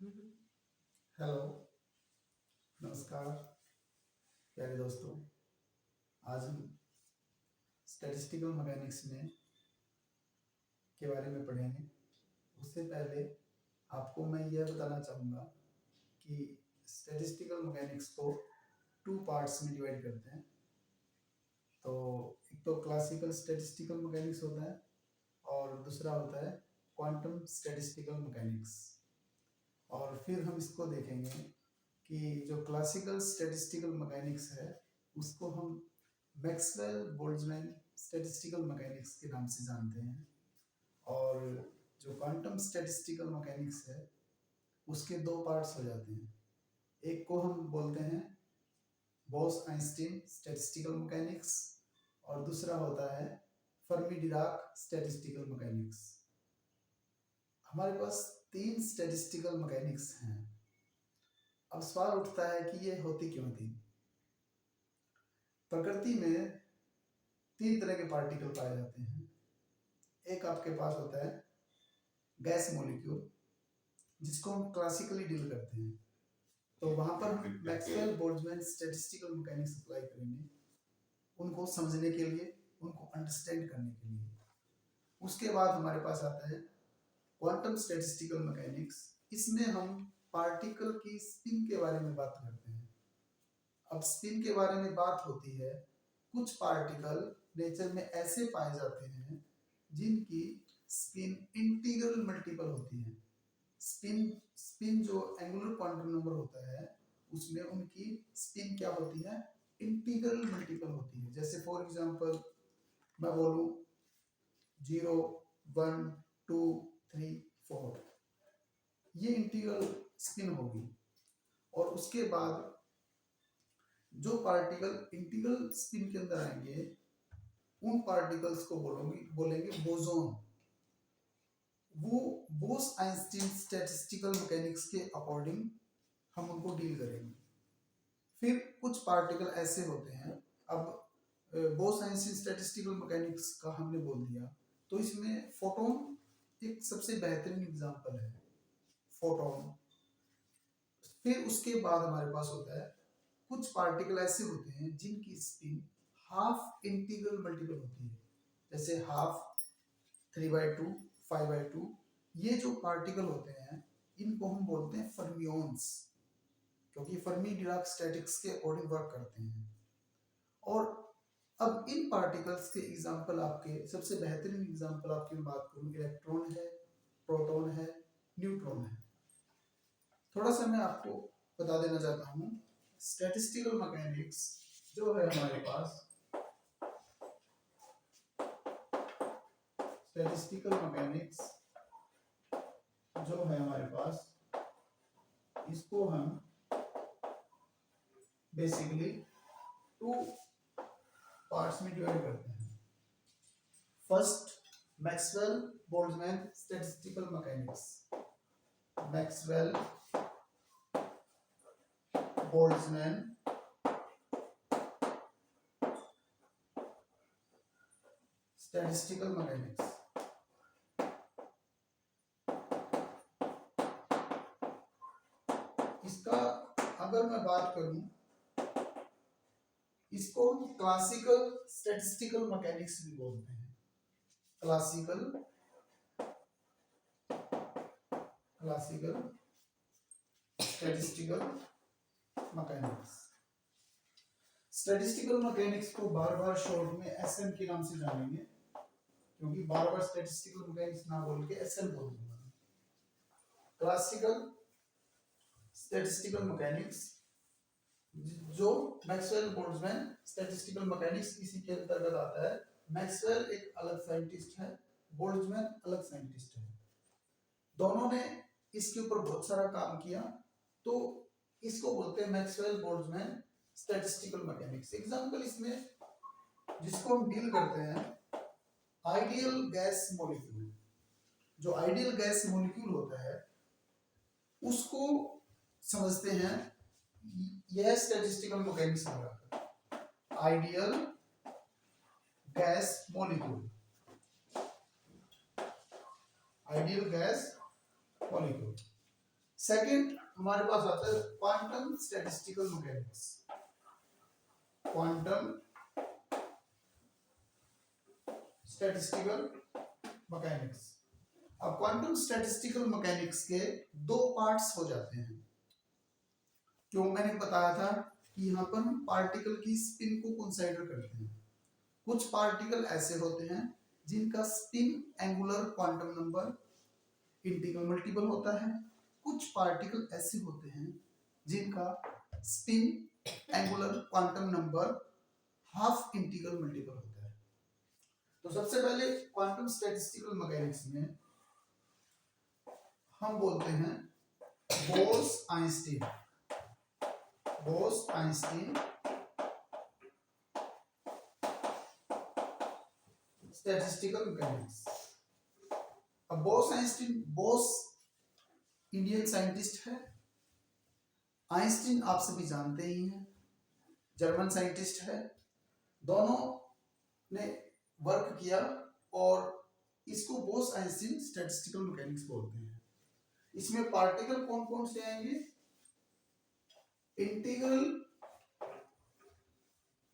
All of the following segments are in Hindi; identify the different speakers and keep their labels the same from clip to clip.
Speaker 1: हेलो, नमस्कार प्यारे दोस्तों। आज हम स्टैटिस्टिकल मैकेनिक्स में के बारे में पढ़ेंगे। उससे पहले आपको मैं यह बताना चाहूँगा कि स्टैटिस्टिकल मैकेनिक्स को टू पार्ट्स में डिवाइड करते हैं। तो एक तो क्लासिकल स्टैटिस्टिकल मैकेनिक्स होता है और दूसरा होता है क्वांटम स्टैटिस्टिकल मैकेनिक्स। और फिर हम इसको देखेंगे कि जो क्लासिकल स्टैटिस्टिकल मैकेनिक्स है उसको हम मैक्सवेल बोल्ट्जमैन स्टैटिस्टिकल मैकेनिक्स के नाम से जानते हैं, और जो क्वांटम स्टैटिस्टिकल मैकेनिक्स है उसके दो पार्ट्स हो जाते हैं। एक को हम बोलते हैं बोस आइंस्टीन स्टैटिस्टिकल मैकेनिक्स और दूसरा होता है फर्मी डिराक स्टैटिस्टिकल मैकेनिक्स। हमारे पास तीन स्टैटिस्टिकल मैकेनिक्स हैं। अब सवाल उठता है कि ये होती क्यों थी। प्रकृति में तीन तरह के पार्टिकल पाए जाते हैं। एक आपके पास होता है गैस मॉलिक्यूल, जिसको हम क्लासिकली डील करते हैं। तो वहां पर हम Maxwell Boltzmann statistical mechanics apply करेंगे उनको समझने के लिए, उनको अंडरस्टैंड करने के लिए। उसके बाद हमारे पास आता है क्वांटम स्टैटिस्टिकल मैकेनिक्स। इसमें हम पार्टिकल की स्पिन के बारे में बात करते हैं। अब स्पिन के बारे में बात होती है, कुछ पार्टिकल नेचर में ऐसे पाए जाते हैं जिनकी स्पिन इंटीग्रल मल्टीपल होती है। स्पिन स्पिन जो एंगुलर क्वांटम नंबर होता है उसमें उनकी स्पिन क्या होती है, इंटीग्रल मल्टीपल होती है। जैसे फॉर एग्जांपल मैं बोलूं 0 1 2 3 4, ये इंटीग्रल स्पिन होगी। और उसके बाद जो पार्टिकल इंटीग्रल स्पिन के अंदर आएंगे उन पार्टिकल्स को बोलेंगे बोसोन। वो बोस आइंस्टीन स्टैटिस्टिकल मैकेनिक्स के अकॉर्डिंग हम उनको डील करेंगे। फिर कुछ पार्टिकल ऐसे होते हैं, अब बोस आइंस्टीन स्टैटिस्टिकल मैकेनिक्स का हमने बोल दिया, तो इसमें फोटोन एक सबसे बेहतरीन एग्जांपल है, फोटोन। फिर उसके बाद हमारे पास होता है कुछ पार्टिकल ऐसे होते हैं जिनकी स्पिन हाफ इंटीग्रल मल्टीपल होती है, जैसे हाफ 3/2 5/2। ये जो पार्टिकल होते हैं इनको हम बोलते हैं फर्मियोन्स, क्योंकि फर्मी डिराक स्टैटिक्स के अकॉर्डिंग वर्क करते हैं। और अब इन पार्टिकल्स के एग्जांपल आपके सबसे बेहतरीन एग्जांपल आपकी मैं बात करूं, इलेक्ट्रॉन है, प्रोटॉन है, न्यूट्रॉन है। थोड़ा सा मैं आपको बता देना चाहता हूं, स्टैटिस्टिकल मैकेनिक्स जो है हमारे पास, स्टैटिस्टिकल मैकेनिक्स जो है हमारे पास, इसको हम बेसिकली टू पार्ट्स में डिवाइड करते हैं। First, Maxwell Boltzmann statistical mechanics. Maxwell Boltzmann statistical mechanics. इसका अगर मैं बात करूं, इसको हम क्लासिकल स्टैटिस्टिकल मैकेनिक्स भी बोलते हैं। Classical statistical mechanics. Statistical mechanics को बार बार शॉर्ट में एसएम के नाम से जानेंगे, क्योंकि बार बार स्टैटिस्टिकल मैकेनिक्स ना बोल के एसएम बोल दूंगा। क्लासिकल स्टैटिस्टिकल मैकेनिक्स जो मैक्सवेल बोल्ट्जमैन स्टैटिस्टिकल मैकेनिक्स इसी के अंतर्गत आता है। मैक्सवेल एक अलग साइंटिस्ट है, बोल्ट्जमैन अलग साइंटिस्ट है। दोनों ने इसके ऊपर बहुत सारा काम किया, तो इसको बोलते हैं Maxwell Boltzmann statistical mechanics. Example इसमें जिसको हम डील करते हैं, आइडियल गैस मॉलिक्यूल। जो आइडियल गैस मॉलिक्यूल होता है उसको समझते हैं, यह स्टैटिस्टिकल मैकेनिक्स में आता है। Ideal gas molecule, ideal gas molecule. Second हमारे पास आता है quantum statistical mechanics. Quantum statistical mechanics. अब क्वांटम स्टैटिस्टिकल मैकेनिक्स के दो पार्ट्स हो जाते हैं। क्यों मैंने बताया था कि यहाँ पर हम पार्टिकल की स्पिन को कंसीडर करते हैं। कुछ पार्टिकल ऐसे होते हैं जिनका spin angular quantum number integral multiple होता है। कुछ पार्टिकल ऐसे होते हैं जिनका spin angular quantum number half integral multiple होता है। तो सबसे पहले क्वांटम स्टैटिस्टिकल मैकेनिक्स में हम बोलते हैं बोस-आइंस्टीन स्टैटिस्टिकल मैकेनिक्स। अब बोस इंडियन साइंटिस्ट है। आइंस्टीन आप सभी जानते ही हैं, जर्मन साइंटिस्ट है। दोनों ने वर्क किया और इसको बोस आइंस्टीन स्टैटिस्टिकल मैकेनिक्स बोलते हैं। इसमें पार्टिकल कौन कौन से आएंगे? इंटीग्रल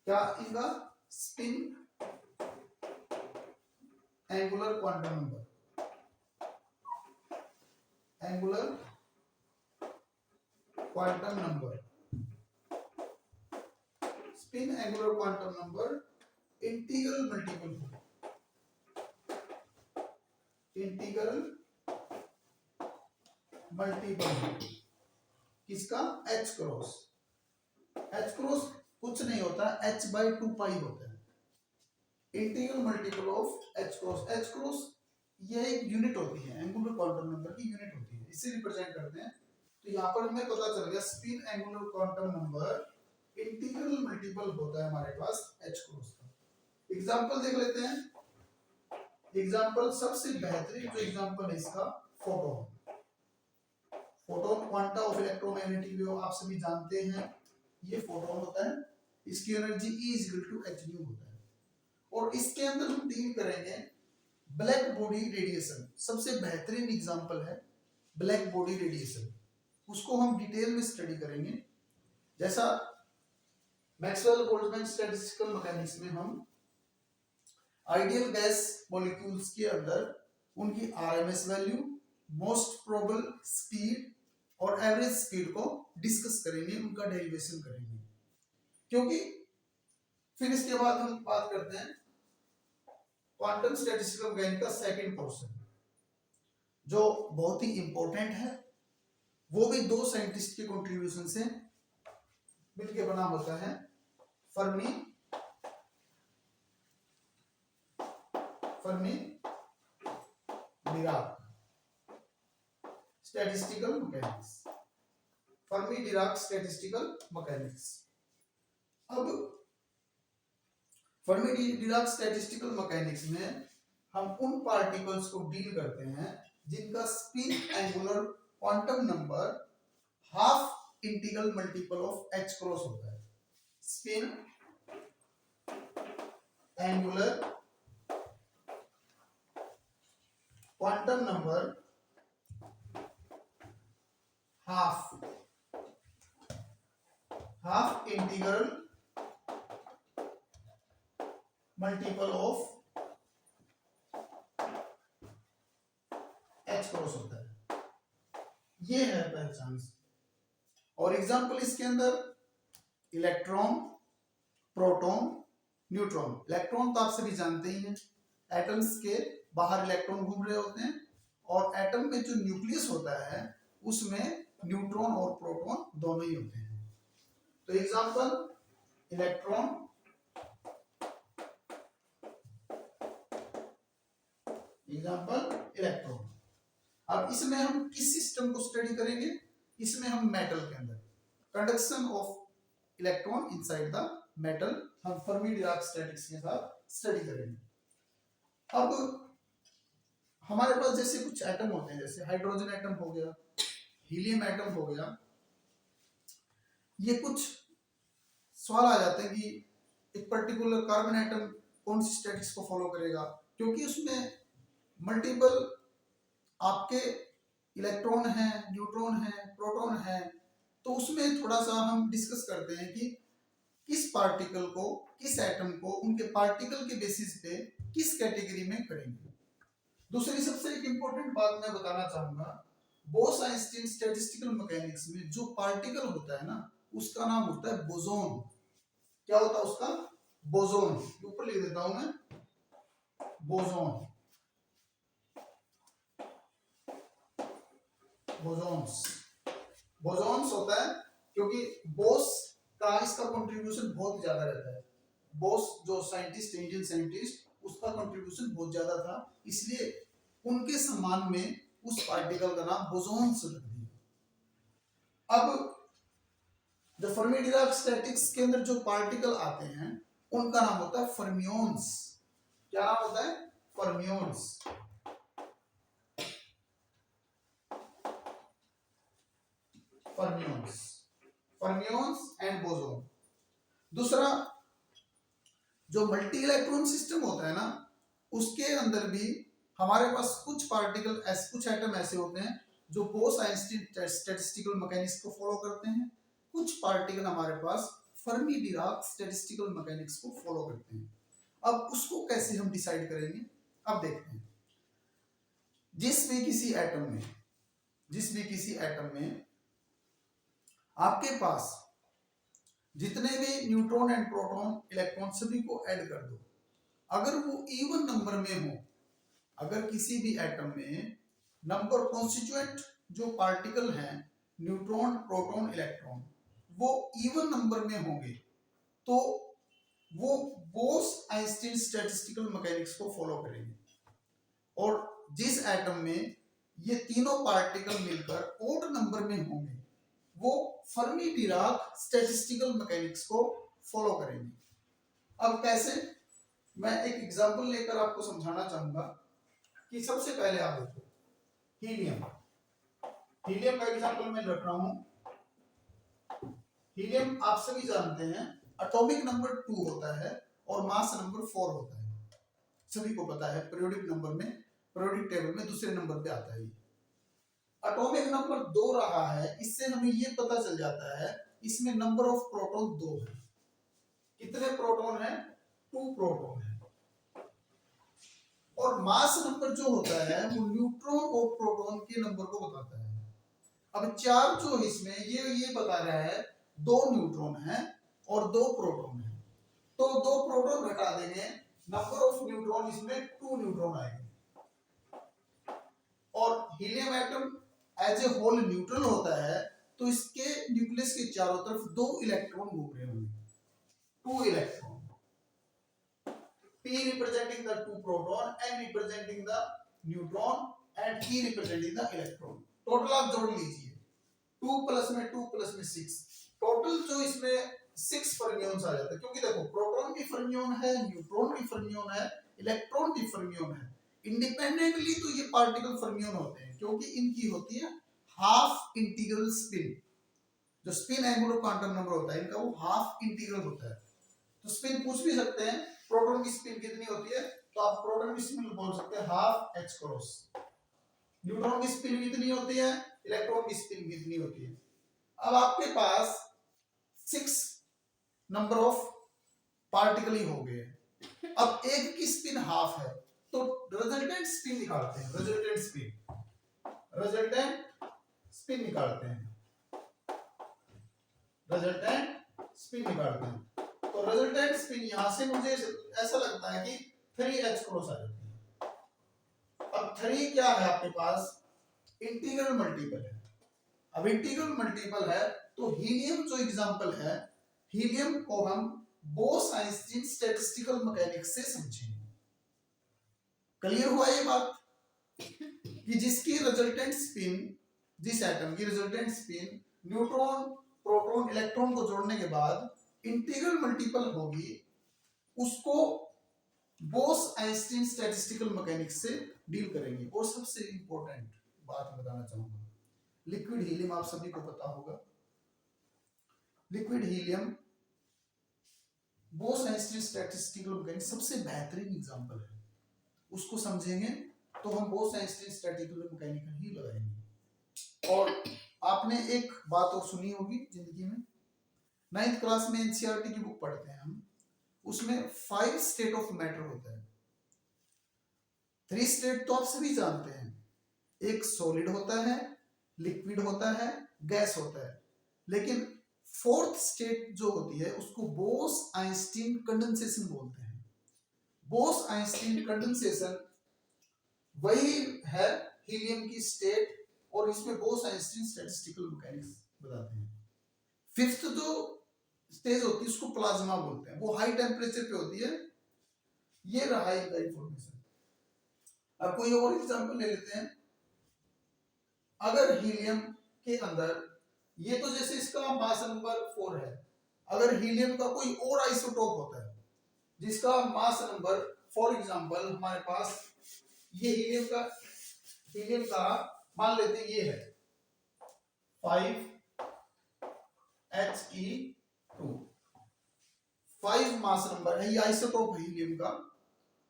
Speaker 1: क्या इनका spin angular quantum number, angular quantum number, spin angular quantum number integral multiple हो, इंटीग्रल मल्टीपल किसका? H cross. एच क्रॉस कुछ नहीं होता, h/2 होता है। Integral multiple of H cross. H cross यह एक यूनिट होती है, एंगुलर क्वांटम नंबर की यूनिट होती है, इसे रिप्रेजेंट करते हैं। तो यहाँ पर हमें पता चल गया spin angular quantum number integral multiple होता है हमारे पास एच क्रॉस का। एग्जांपल देख लेते हैं। एग्जांपल सबसे बेहतरीन जो एग्जांपल है इसका, photon. Photon quanta of electromagnetic wave आप सभी जानते हैं, ये फोटोन होता है। इसकी एनर्जी E = hν होता है। और इसके अंदर हम डील करेंगे ब्लैक बॉडी रेडिएशन। सबसे बेहतरीन एग्जांपल है ब्लैक बॉडी रेडिएशन, उसको हम डिटेल में स्टडी करेंगे। जैसा मैक्सवेल बोल्ट्जमैन स्टैटिस्टिकल मैकेनिक्स में हम आइडियल गैस मॉलिक्यूल्स के अंदर उनकी RMS value, most probable speed और एवरेज स्पीड को डिस्कस करेंगे, उनका डेरिवेशन करेंगे। क्योंकि फिर इसके बाद हम बात करते हैं क्वांटम स्टैटिस्टिकल मैकेनिक्स का सेकंड पोर्शन, जो बहुत ही इंपॉर्टेंट है। वो भी दो साइंटिस्ट के कंट्रीब्यूशन से मिलकर बना होता है, Fermi Dirac statistical mechanics. Fermi Dirac statistical mechanics. अब फर्मी डिराक स्टैटिस्टिकल मैकेनिक्स में हम उन पार्टिकल्स को डील करते हैं जिनका spin angular quantum number half integral multiple of H cross होता है। Spin angular quantum number half integral multiple of H cross होता है। ये है पहचान। और एग्जांपल इसके अंदर इलेक्ट्रॉन, प्रोटॉन, न्यूट्रॉन। इलेक्ट्रॉन तो आप सभी जानते ही हैं, एटम्स के बाहर इलेक्ट्रॉन घूम रहे होते हैं, और एटम में जो न्यूक्लियस होता है उसमें न्यूट्रॉन और प्रोटॉन दोनों ही होते हैं। तो एग्जांपल इलेक्ट्रॉन, अब इसमें हम किस सिस्टम को स्टडी करेंगे? इसमें हम मेटल के अंदर conduction of electron inside the metal हम फर्मी डिराक स्टैटिक्स के साथ स्टडी करेंगे। अब हमारे पास जैसे कुछ एटम होते हैं, जैसे हाइड्रोजन एटम हो गया, हीलियम एटम हो गया। ये कुछ सवाल आ जाते हैं कि एक पर्टिकुलर कार्बन एटम कौन सी स्टैटिक्स को फॉलो करेगा, क्योंकि उसमें मल्टीपल आपके इलेक्ट्रॉन है, न्यूट्रॉन है, प्रोटॉन है, तो उसमें थोड़ा सा हम डिस्कस करते हैं कि किस पार्टिकल को, किस एटम को उनके पार्टिकल के बेसिस पे किस कैटेगरी में करेंगे। दूसरी सबसे एक इंपॉर्टेंट बात मैं बताना चाहूंगा, बोस-आइंस्टीन स्टैटिस्टिकल मैकेनिक्स में जो पार्टिकल होता है ना, उसका नाम होता है बोसोन। क्या होता है उसका? बोसोन। ऊपर लिख देता हूं मैं, बोसोन, बोसोन्स। बोसोन्स होता है क्योंकि बोस का इसका कंट्रीब्यूशन बहुत ज्यादा रहता है। बोस जो साइंटिस्ट, इंडियन साइंटिस्ट, उसका कंट्रीब्यूशन बहुत ज्यादा था, इसलिए उनके सम्मान में उस पार्टिकल का नाम बोसोन्स रख दिया। अब जो फर्मी डिराक स्टैटिक्स के अंदर जो पार्टिकल आते हैं उनका नाम होता है फर्मियोन्स। क्या नाम होता है? Fermions. Fermions, fermions and boson. दूसरा, जो मल्टी इलेक्ट्रॉन सिस्टम होता है ना, उसके अंदर भी हमारे पास कुछ पार्टिकल, कुछ एटम ऐसे होते हैं जो बोस-आइंस्टीन स्टैटिस्टिकल मैकेनिक्स को फॉलो करते हैं, कुछ पार्टिकल हमारे पास फर्मी डिराक स्टैटिस्टिकल मैकेनिक्स को फॉलो करते हैं। अब उसको कैसे हम डिसाइड करेंगे, अब देखते हैं। जिस भी किसी एटम में आपके पास जितने भी न्यूट्रॉन एंड प्रोटॉन, इलेक्ट्रॉन, सभी को ऐड कर दो, अगर वो इवन नंबर में हो, अगर किसी भी एटम में नंबर कॉन्स्टिट्यूएंट जो पार्टिकल हैं, न्यूट्रॉन, प्रोटॉन, इलेक्ट्रॉन, वो इवन नंबर में होंगे, तो वो बोस-आइंस्टीन स्टैटिस्टिकल मैकेनिक्स को फॉलो करेंगे। और जिस एटम में ये तीनों पार्टिकल मिलकर ओड नंबर में होंगे, वो फर्मी डिराक स्टैटिस्टिकल मैकेनिक्स को फॉलो करेंगे। अब कैसे? मैं एक एग्जांपल लेकर आपको समझाना चाहूंगा कि सबसे पहले आप देखो हीलियम। हीलियम का एग्जांपल मैं रख रहा हूं। हीलियम आप सभी जानते हैं एटॉमिक नंबर 2 होता है और मास नंबर 4 होता है, सभी को पता है। पीरियोडिक नंबर में, पीरियोडिक टेबल में दूसरे नंबर पे आता है। एटॉमिक नंबर 2 रहा है, इससे हमें ये पता चल जाता है इसमें नंबर ऑफ प्रोटॉन 2 है। कितने प्रोटॉन है? 2 प्रोटॉन है। और मास नंबर जो होता है वो न्यूट्रॉन और प्रोटॉन के नंबर को बताता है। अब 4 जो इसमें ये बता रहा है 2 न्यूट्रॉन है और 2 प्रोटॉन है, तो 2 प्रोटॉन घटा देंगे, नंबर ऑफ न्यूट्रॉन इसमें 2 न्यूट्रॉन आएंगे। और helium atom as a whole neutral होता है, तो इसके न्यूक्लियस के चारों तरफ 2 इलेक्ट्रॉन घूम रहे होंगे, 2 electron, P representing the 2 proton, N representing the neutron and E representing the electron। Total आप जोड़ लीजिए, 2 प्लस में 2 प्लस में 6, टोटल जो इसमें 6 फर्मियोन्स आ जाते हैं। क्योंकि देखो प्रोटॉन भी फर्मियोन है, न्यूट्रॉन भी फर्मियोन है, इलेक्ट्रॉन भी फर्मियोन है। इंडिपेंडेंटली तो ये पार्टिकल फर्मियोन होते हैं क्योंकि इनकी होती है हाफ इंटीग्रल स्पिन। जो स्पिन एंगुलर क्वांटम नंबर होता है इनका, वो हाफ इंटीग्रल होता है। तो स्पिन पूछ भी सकते हैं प्रोटॉन की स्पिन कितनी होती है, तो आप प्रोटॉन की स्पिन बोल सकते हैं हाफ h क्रॉस। न्यूट्रॉन की स्पिन कितनी होती है, इलेक्ट्रॉन की स्पिन कितनी होती है। अब आपके पास 6 नंबर ऑफ पार्टिकल ही हो गए, अब एक की स्पिन हाफ है, तो रिजल्टेंट स्पिन निकालते हैं। रिजल्टेंट स्पिन निकालते हैं। तो रिजल्टेंट स्पिन यहां से मुझे ऐसा लगता है कि 3h क्रॉस आ जाती है। अब 3 क्या है आपके पास? इंटीग्रल मल्टीपल है। अब इंटीग्रल मल्टीपल है तो हीलियम जो एग्जांपल है, हीलियम को हम बोस-आइंस्टीन स्टैटिस्टिकल मैकेनिक्स से समझेंगे। क्लियर हुआ ये बात कि जिसकी रिजल्टेंट स्पिन, जिस एटम की resultant spin neutron, proton, electron को जोड़ने के बाद इंटीग्रल मल्टीपल होगी, उसको बोस-आइंस्टीन स्टैटिस्टिकल मैकेनिक्स से डील करेंगे। और सबसे इंपॉर्टेंट बात बताना चाहूंगा, लिक्विड हीलियम आप सभी को पता होगा। Liquid helium Bose-Einstein statistical mechanics सबसे बेहतरीन एग्जांपल है। उसको समझेंगे तो हम बोस-आइंस्टीन स्टैटिस्टिकल मैकेनिक्स ही लगाएंगे। और आपने एक बात और सुनी होगी जिंदगी में, 9th क्लास में एनसीईआरटी की बुक पढ़ते हैं हम, उसमें 5 स्टेट ऑफ मैटर होता है। 3 स्टेट तो आप सभी जानते हैं, एक सॉलिड होता है, लिक्विड होता है, गैस होता है, लेकिन 4th स्टेट जो होती है उसको बोस आइंस्टीन कंडेंसेशन बोलते हैं। बोस आइंस्टीन कंडेंसेशन वही है हीलियम की स्टेट, और इसमें बोस आइंस्टीन स्टैटिस्टिकल मैकेनिक्स बताते हैं। 5th जो स्टेज होती है उसको प्लाज्मा बोलते हैं, वो हाई टेम्परेचर पे होती है। ये रहा इनका इंफॉर्मेशन। अब कोई और एग्जांपल ले लेते हैं। अगर हीलियम के अंदर, ये तो जैसे इसका मास नंबर 4 है, अगर हीलियम का कोई और आइसोटोप होता है जिसका मास नंबर, फॉर एग्जांपल हमारे पास ये हीलियम का मान लेते हैं ये है 5He2, 5 मास नंबर है, ये आइसोटोप है हीलियम का,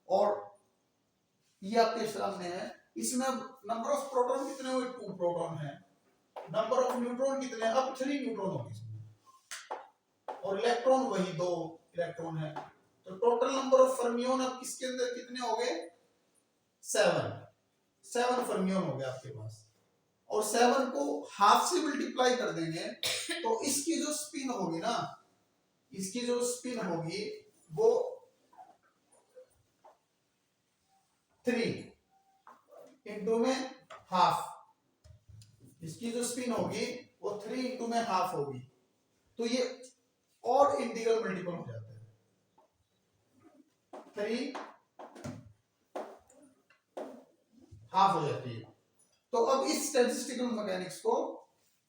Speaker 1: और ये आपके सामने है। इसमें नंबर ऑफ प्रोटॉन कितने हुए? 2 प्रोटॉन है। नंबर ऑफ न्यूट्रॉन कितने? अब 3 न्यूट्रॉन होंगे इसमें, और इलेक्ट्रॉन वही 2 इलेक्ट्रॉन है। तो टोटल नंबर ऑफ फर्मियोन अब किसके अंदर कितने हो गए? 7 फर्मियोन हो गए आपके पास, और 7 को हाफ से मल्टीप्लाई कर देंगे तो इसकी जो स्पिन होगी ना, इसकी जो स्पिन होगी वो 3 इंटू में हाफ, इसकी जो स्पिन होगी वो 3 इंटू में हाफ होगी। तो ये और इंटीग्रल मल्टीपल हो जाता है, 3 हाफ हो जाती है। तो अब इस स्टैटिस्टिकल मैकेनिक्स को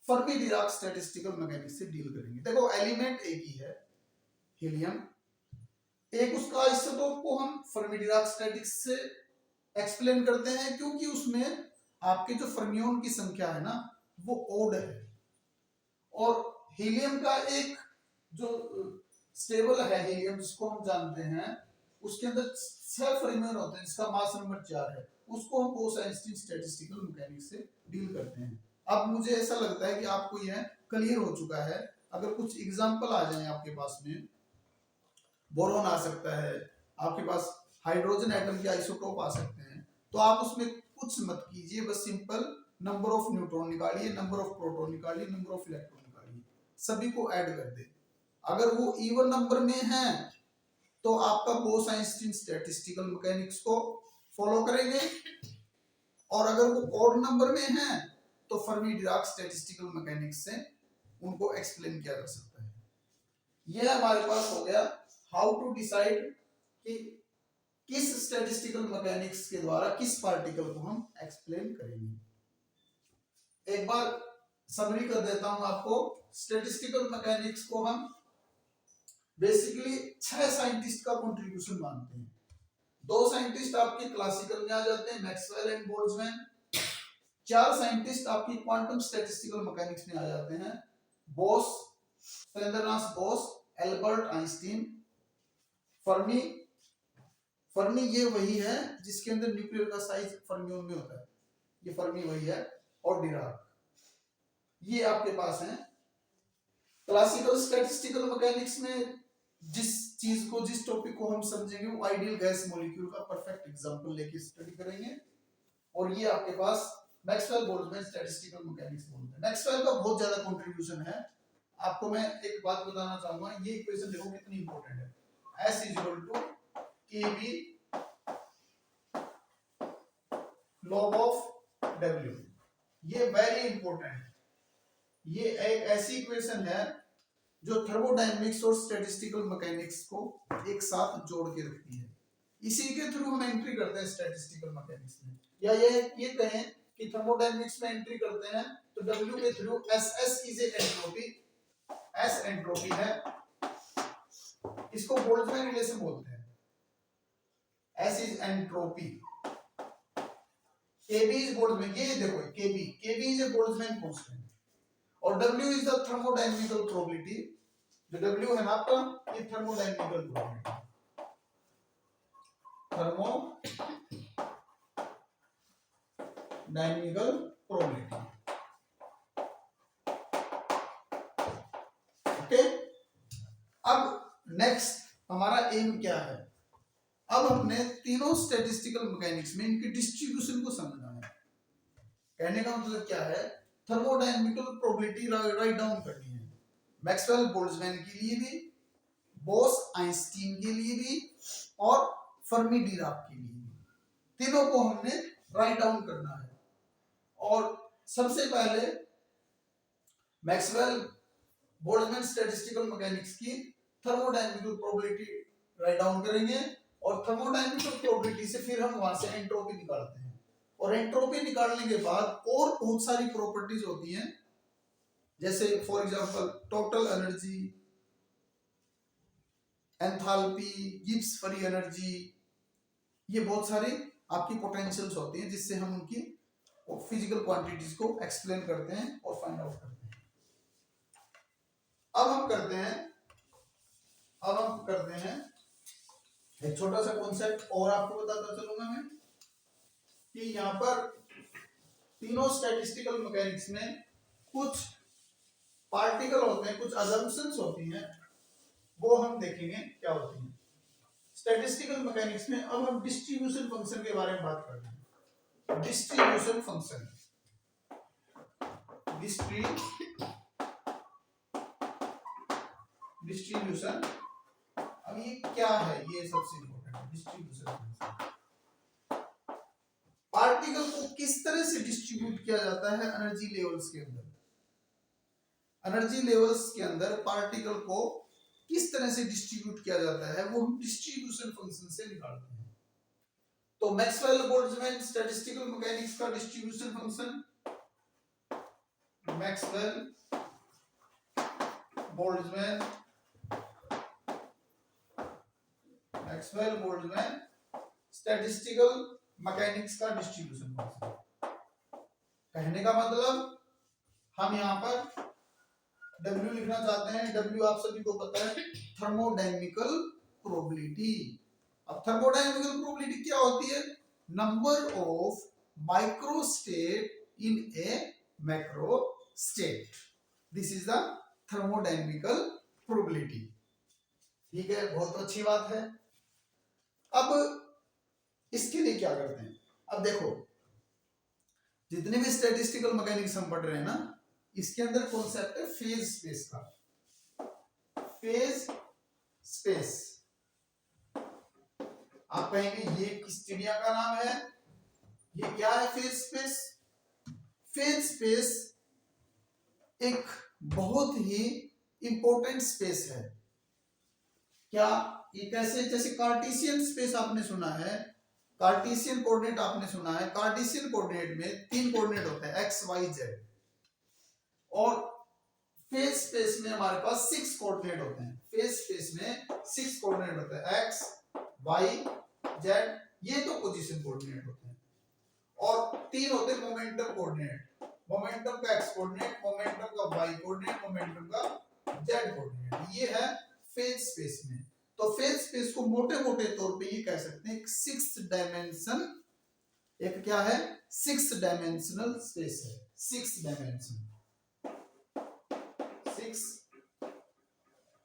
Speaker 1: फर्मी डिराक स्टैटिस्टिकल मैकेनिक्स से डील करेंगे। देखो एलिमेंट एक ही है हीलियम, एक उसका आइसोटोप को हम फर्मी डिराक स्टैटिक्स से एक्सप्लेन करते हैं, क्योंकि उसमें आपके जो फर्मियोन की संख्या है ना वो ओड है, और हीलियम का एक जो स्टेबल है हीलियम जिसको हम जानते हैं, उसके अंदर 6 फर्मियोन होते हैं जिसका मास नंबर 4 है, उसको हम बोस-आइंस्टीन स्टैटिस्टिकल मैकेनिक्स से डील करते हैं। अब मुझे ऐसा लगता है कि आपको यह क्लियर हो चुका है। अगर कुछ एग्जांपल आ जाए आपके पास में, बोरॉन आ सकता है, आपके पास हाइड्रोजन एटम के आइसोटोप आ सकते हैं, तो आप उसमें कुछ मत कीजिए, बस सिंपल नंबर ऑफ न्यूट्रॉन निकालिए, नंबर ऑफ प्रोटॉन निकालिए, नंबर ऑफ इलेक्ट्रॉन निकालिए, सभी को ऐड कर दे। अगर वो इवन नंबर में है तो आपका बोस-आइंस्टीन स्टैटिस्टिकल मैकेनिक्स को फॉलो करेंगे, और अगर वो ऑड नंबर में है तो फर्मी डिराक स्टैटिस्टिकल मैकेनिक्स से उनको एक्सप्लेन किया जा सकता है। यह हमारे पास हो गया हाउ टू डिसाइड कि किस स्टैटिस्टिकल मैकेनिक्स के द्वारा किस पार्टिकल को हम एक्सप्लेन करेंगे। एक बार समरी कर देता हूं आपको। स्टैटिस्टिकल मैकेनिक्स को हम बेसिकली 6 साइंटिस्ट का कंट्रीब्यूशन मानते हैं। 2 साइंटिस्ट आपके क्लासिकल में आ जाते हैं, मैक्सवेल एंड बोल्ट्जमैन। 4 साइंटिस्ट आपकी क्वांटम स्टैटिस्टिकल मैकेनिक्स में आ जाते हैं, Bose, Shailendranath Bose, Albert Einstein, Fermi. Fermi ये वही है जिसके अंदर न्यूक्लियर का साइज फर्मियोन में होता है, ये फर्मी वही है, और डिराक, ये आपके पास है। क्लासिकल स्टैटिस्टिकल मैकेनिक्स में जिस चीज को, जिस टॉपिक को हम समझेंगे वो आइडियल गैस मॉलिक्यूल का परफेक्ट एग्जांपल लेके स्टडी करेंगे, और ये आपके पास मैक्सवेल बोल्ट्जमैन स्टैटिस्टिकल मैकेनिक्स बोलते हैं। मैक्सवेल का बहुत ज्यादा कंट्रीब्यूशन है। आपको मैं एक बात बताना चाहूंगा, ये इक्वेशन देखो कितनी इंपॉर्टेंट है, S = KB log of W, ये वेरी इंपॉर्टेंट है। ये एक ऐसी इक्वेशन है जो थर्मोडायनेमिक्स और स्टैटिस्टिकल मैकेनिक्स को एक साथ जोड़ के रखती है। इसी के थ्रू हम एंट्री करते हैं स्टैटिस्टिकल मैकेनिक्स में, या ये कहें कि थर्मोडायनेमिक्स में एंट्री करते हैं तो W के through SS is entropy, S entropy है, इसको बोल्ट्जमैन रिलेशन बोलते हैं। S is entropy, KB is Boltzmann, ये देखो KB is a Boltzmann constant, और W is the thermodynamical probability. जो W है ना आपका, ये थर्मोडायनेमिकल प्रोबेबिलिटी, थर्मोडायनेमिकल प्रोबेबिलिटी। क्या है? अब हमने तीनों स्टैटिस्टिकल मैकेनिक्स में इनकी डिस्ट्रीब्यूशन को समझना है। कहने का मतलब क्या है? थर्मोडायनामिकल प्रोबेबिलिटी राइट डाउन करनी है, मैक्सवेल बोल्ट्जमैन के लिए भी, बोस आइंस्टीन के लिए भी और फर्मी डिराक के लिए भी, तीनों को हमने राइट डाउन करना है। और सबसे पहले मैक्सवेल बोल्ट्जमैन स्टैटिस्टिकल मैकेनिक्स की थर्मोडायनामिकल प्रोबेबिलिटी राइट डाउन करेंगे और थर्मोडायनामिकल प्रोबेबिलिटी से फिर हम वहां से एंट्रोपी निकालते हैं और एंट्रोपी निकालने के बाद और बहुत सारी प्रॉपर्टीज होती हैं, जैसे for example total energy, enthalpy, Gibbs free energy, ये बहुत सारी आपकी पोटेंशियल्स होती हैं जिससे हम उनकी फिजिकल क्वांटिटीज को एक्सप्लेन करते हैं और फाइंड आउट करते हैं। अब हम करते हैं एक छोटा सा कॉन्सेप्ट और आपको बताता चलूंगा मैं कि यहाँ पर तीनों स्टैटिस्टिकल मैकेनिक्स में कुछ पार्टिकल होते हैं, कुछ अजम्पशंस होती हैं, वो हम देखेंगे क्या होती हैं स्टैटिस्टिकल मैकेनिक्स में। अब हम डिस्ट्रीब्यूशन फंक्शन के बारे में बात करते हैं। डिस्ट्रीब्यूशन फंक्शन, डिस्ट्रीब्यूशन, अब ये क्या है? ये सबसे इंपॉर्टेंट है। डिस्ट्रीब्यूशन फंक्शन पार्टिकल को किस तरह से डिस्ट्रीब्यूट किया जाता है एनर्जी लेवल्स के अंदर। एनर्जी लेवल्स के अंदर पार्टिकल को किस तरह से डिस्ट्रीब्यूट किया जाता है वो हम डिस्ट्रीब्यूशन फंक्शन से निकालते हैं। तो मैक्सवेल बोल्ट्जमैन स्टैटिस्टिकल मैकेनिक्स का distribution function, Maxwell Boltzmann statistical mechanics का डिस्ट्रीब्यूशन फंक्शन। कहने का मतलब हम यहाँ पर W लिखना चाहते हैं। W आप सभी को पता है, थर्मोडायनामिकल प्रोबेबिलिटी। अब थर्मोडायनामिकल प्रोबेबिलिटी क्या होती है? Number of micro state in a macro state, this is the thermodynamical probability. ठीक है, बहुत अच्छी बात है। अब इसके लिए क्या करते हैं? अब देखो, जितने भी स्टैटिस्टिकल मैकेनिक्स हम पढ़ रहे हैं ना, इसके अंदर कॉन्सेप्ट है फेज स्पेस का। फेज स्पेस, आप कहेंगे ये किस चिड़िया का नाम है? ये क्या है फेज स्पेस? फेज स्पेस एक बहुत ही इंपॉर्टेंट स्पेस है। क्या ये कैसे? जैसे कार्टेशियन स्पेस आपने सुना है, कार्टेशियन कोऑर्डिनेट आपने सुना है। कार्टेशियन कोऑर्डिनेट में 3 कोऑर्डिनेट होते हैं, एक्स वाई जेड, और फेज स्पेस में हमारे पास 6 कोऑर्डिनेट होते हैं। फेज स्पेस में 6 कोऑर्डिनेट होते हैं, एक्स वाई जेड, ये तो पोजीशन कोऑर्डिनेट होते हैं। और 3 होते हैं मोमेंटम कोऑर्डिनेट, मोमेंटम का एक्स कोऑर्डिनेट, मोमेंटम का वाई कोऑर्डिनेट, मोमेंटम का जेड कोऑर्डिनेट। ये है फेज स्पेस में। तो फेज स्पेस को मोटे मोटे तौर पे ये कह सकते हैं 6 डायमेंशन, एक क्या है? 6 डायमेंशनल स्पेस है। 6 डायमेंशन, 6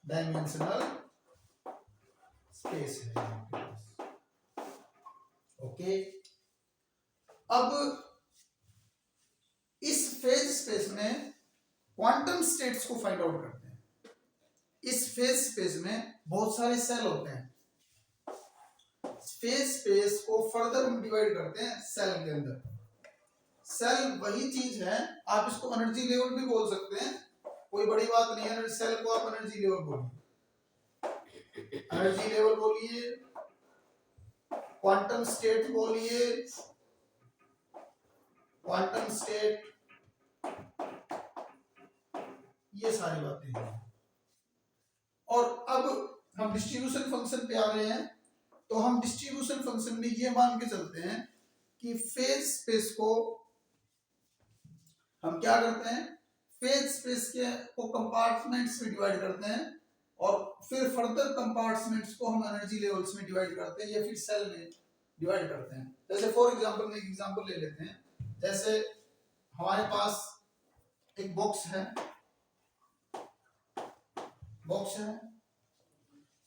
Speaker 1: डायमेंशनल स्पेस है। ओके, अब इस फेज स्पेस में क्वांटम स्टेट्स को फाइंड आउट करते हैं। इस फेज स्पेस में बहुत सारे सेल होते हैं। फेज स्पेस को फर्दर हम डिवाइड करते हैं सेल के अंदर। सेल वही चीज है, आप इसको एनर्जी लेवल भी बोल सकते हैं, कोई बड़ी बात नहीं है। सेल को आप एनर्जी लेवल बोलिए, एनर्जी लेवल बोलिए, क्वांटम स्टेट बोलिए, क्वांटम स्टेट, ये सारी बातें हैं। और अब हम डिस्ट्रीब्यूशन फंक्शन पे आ रहे हैं। तो हम डिस्ट्रीब्यूशन फंक्शन में ये मान के चलते हैं कि फेज स्पेस को हम क्या करते हैं? फेज स्पेस के को कंपार्टमेंट्स में डिवाइड करते हैं और फिर फर्दर कंपार्टमेंट्स को हम एनर्जी लेवल्स में डिवाइड करते हैं या फिर सेल में डिवाइड करते हैं। जैसे फॉर एग्जांपल, एक एग्जांपल ले लेते हैं। जैसे हमारे पास एक बॉक्स है,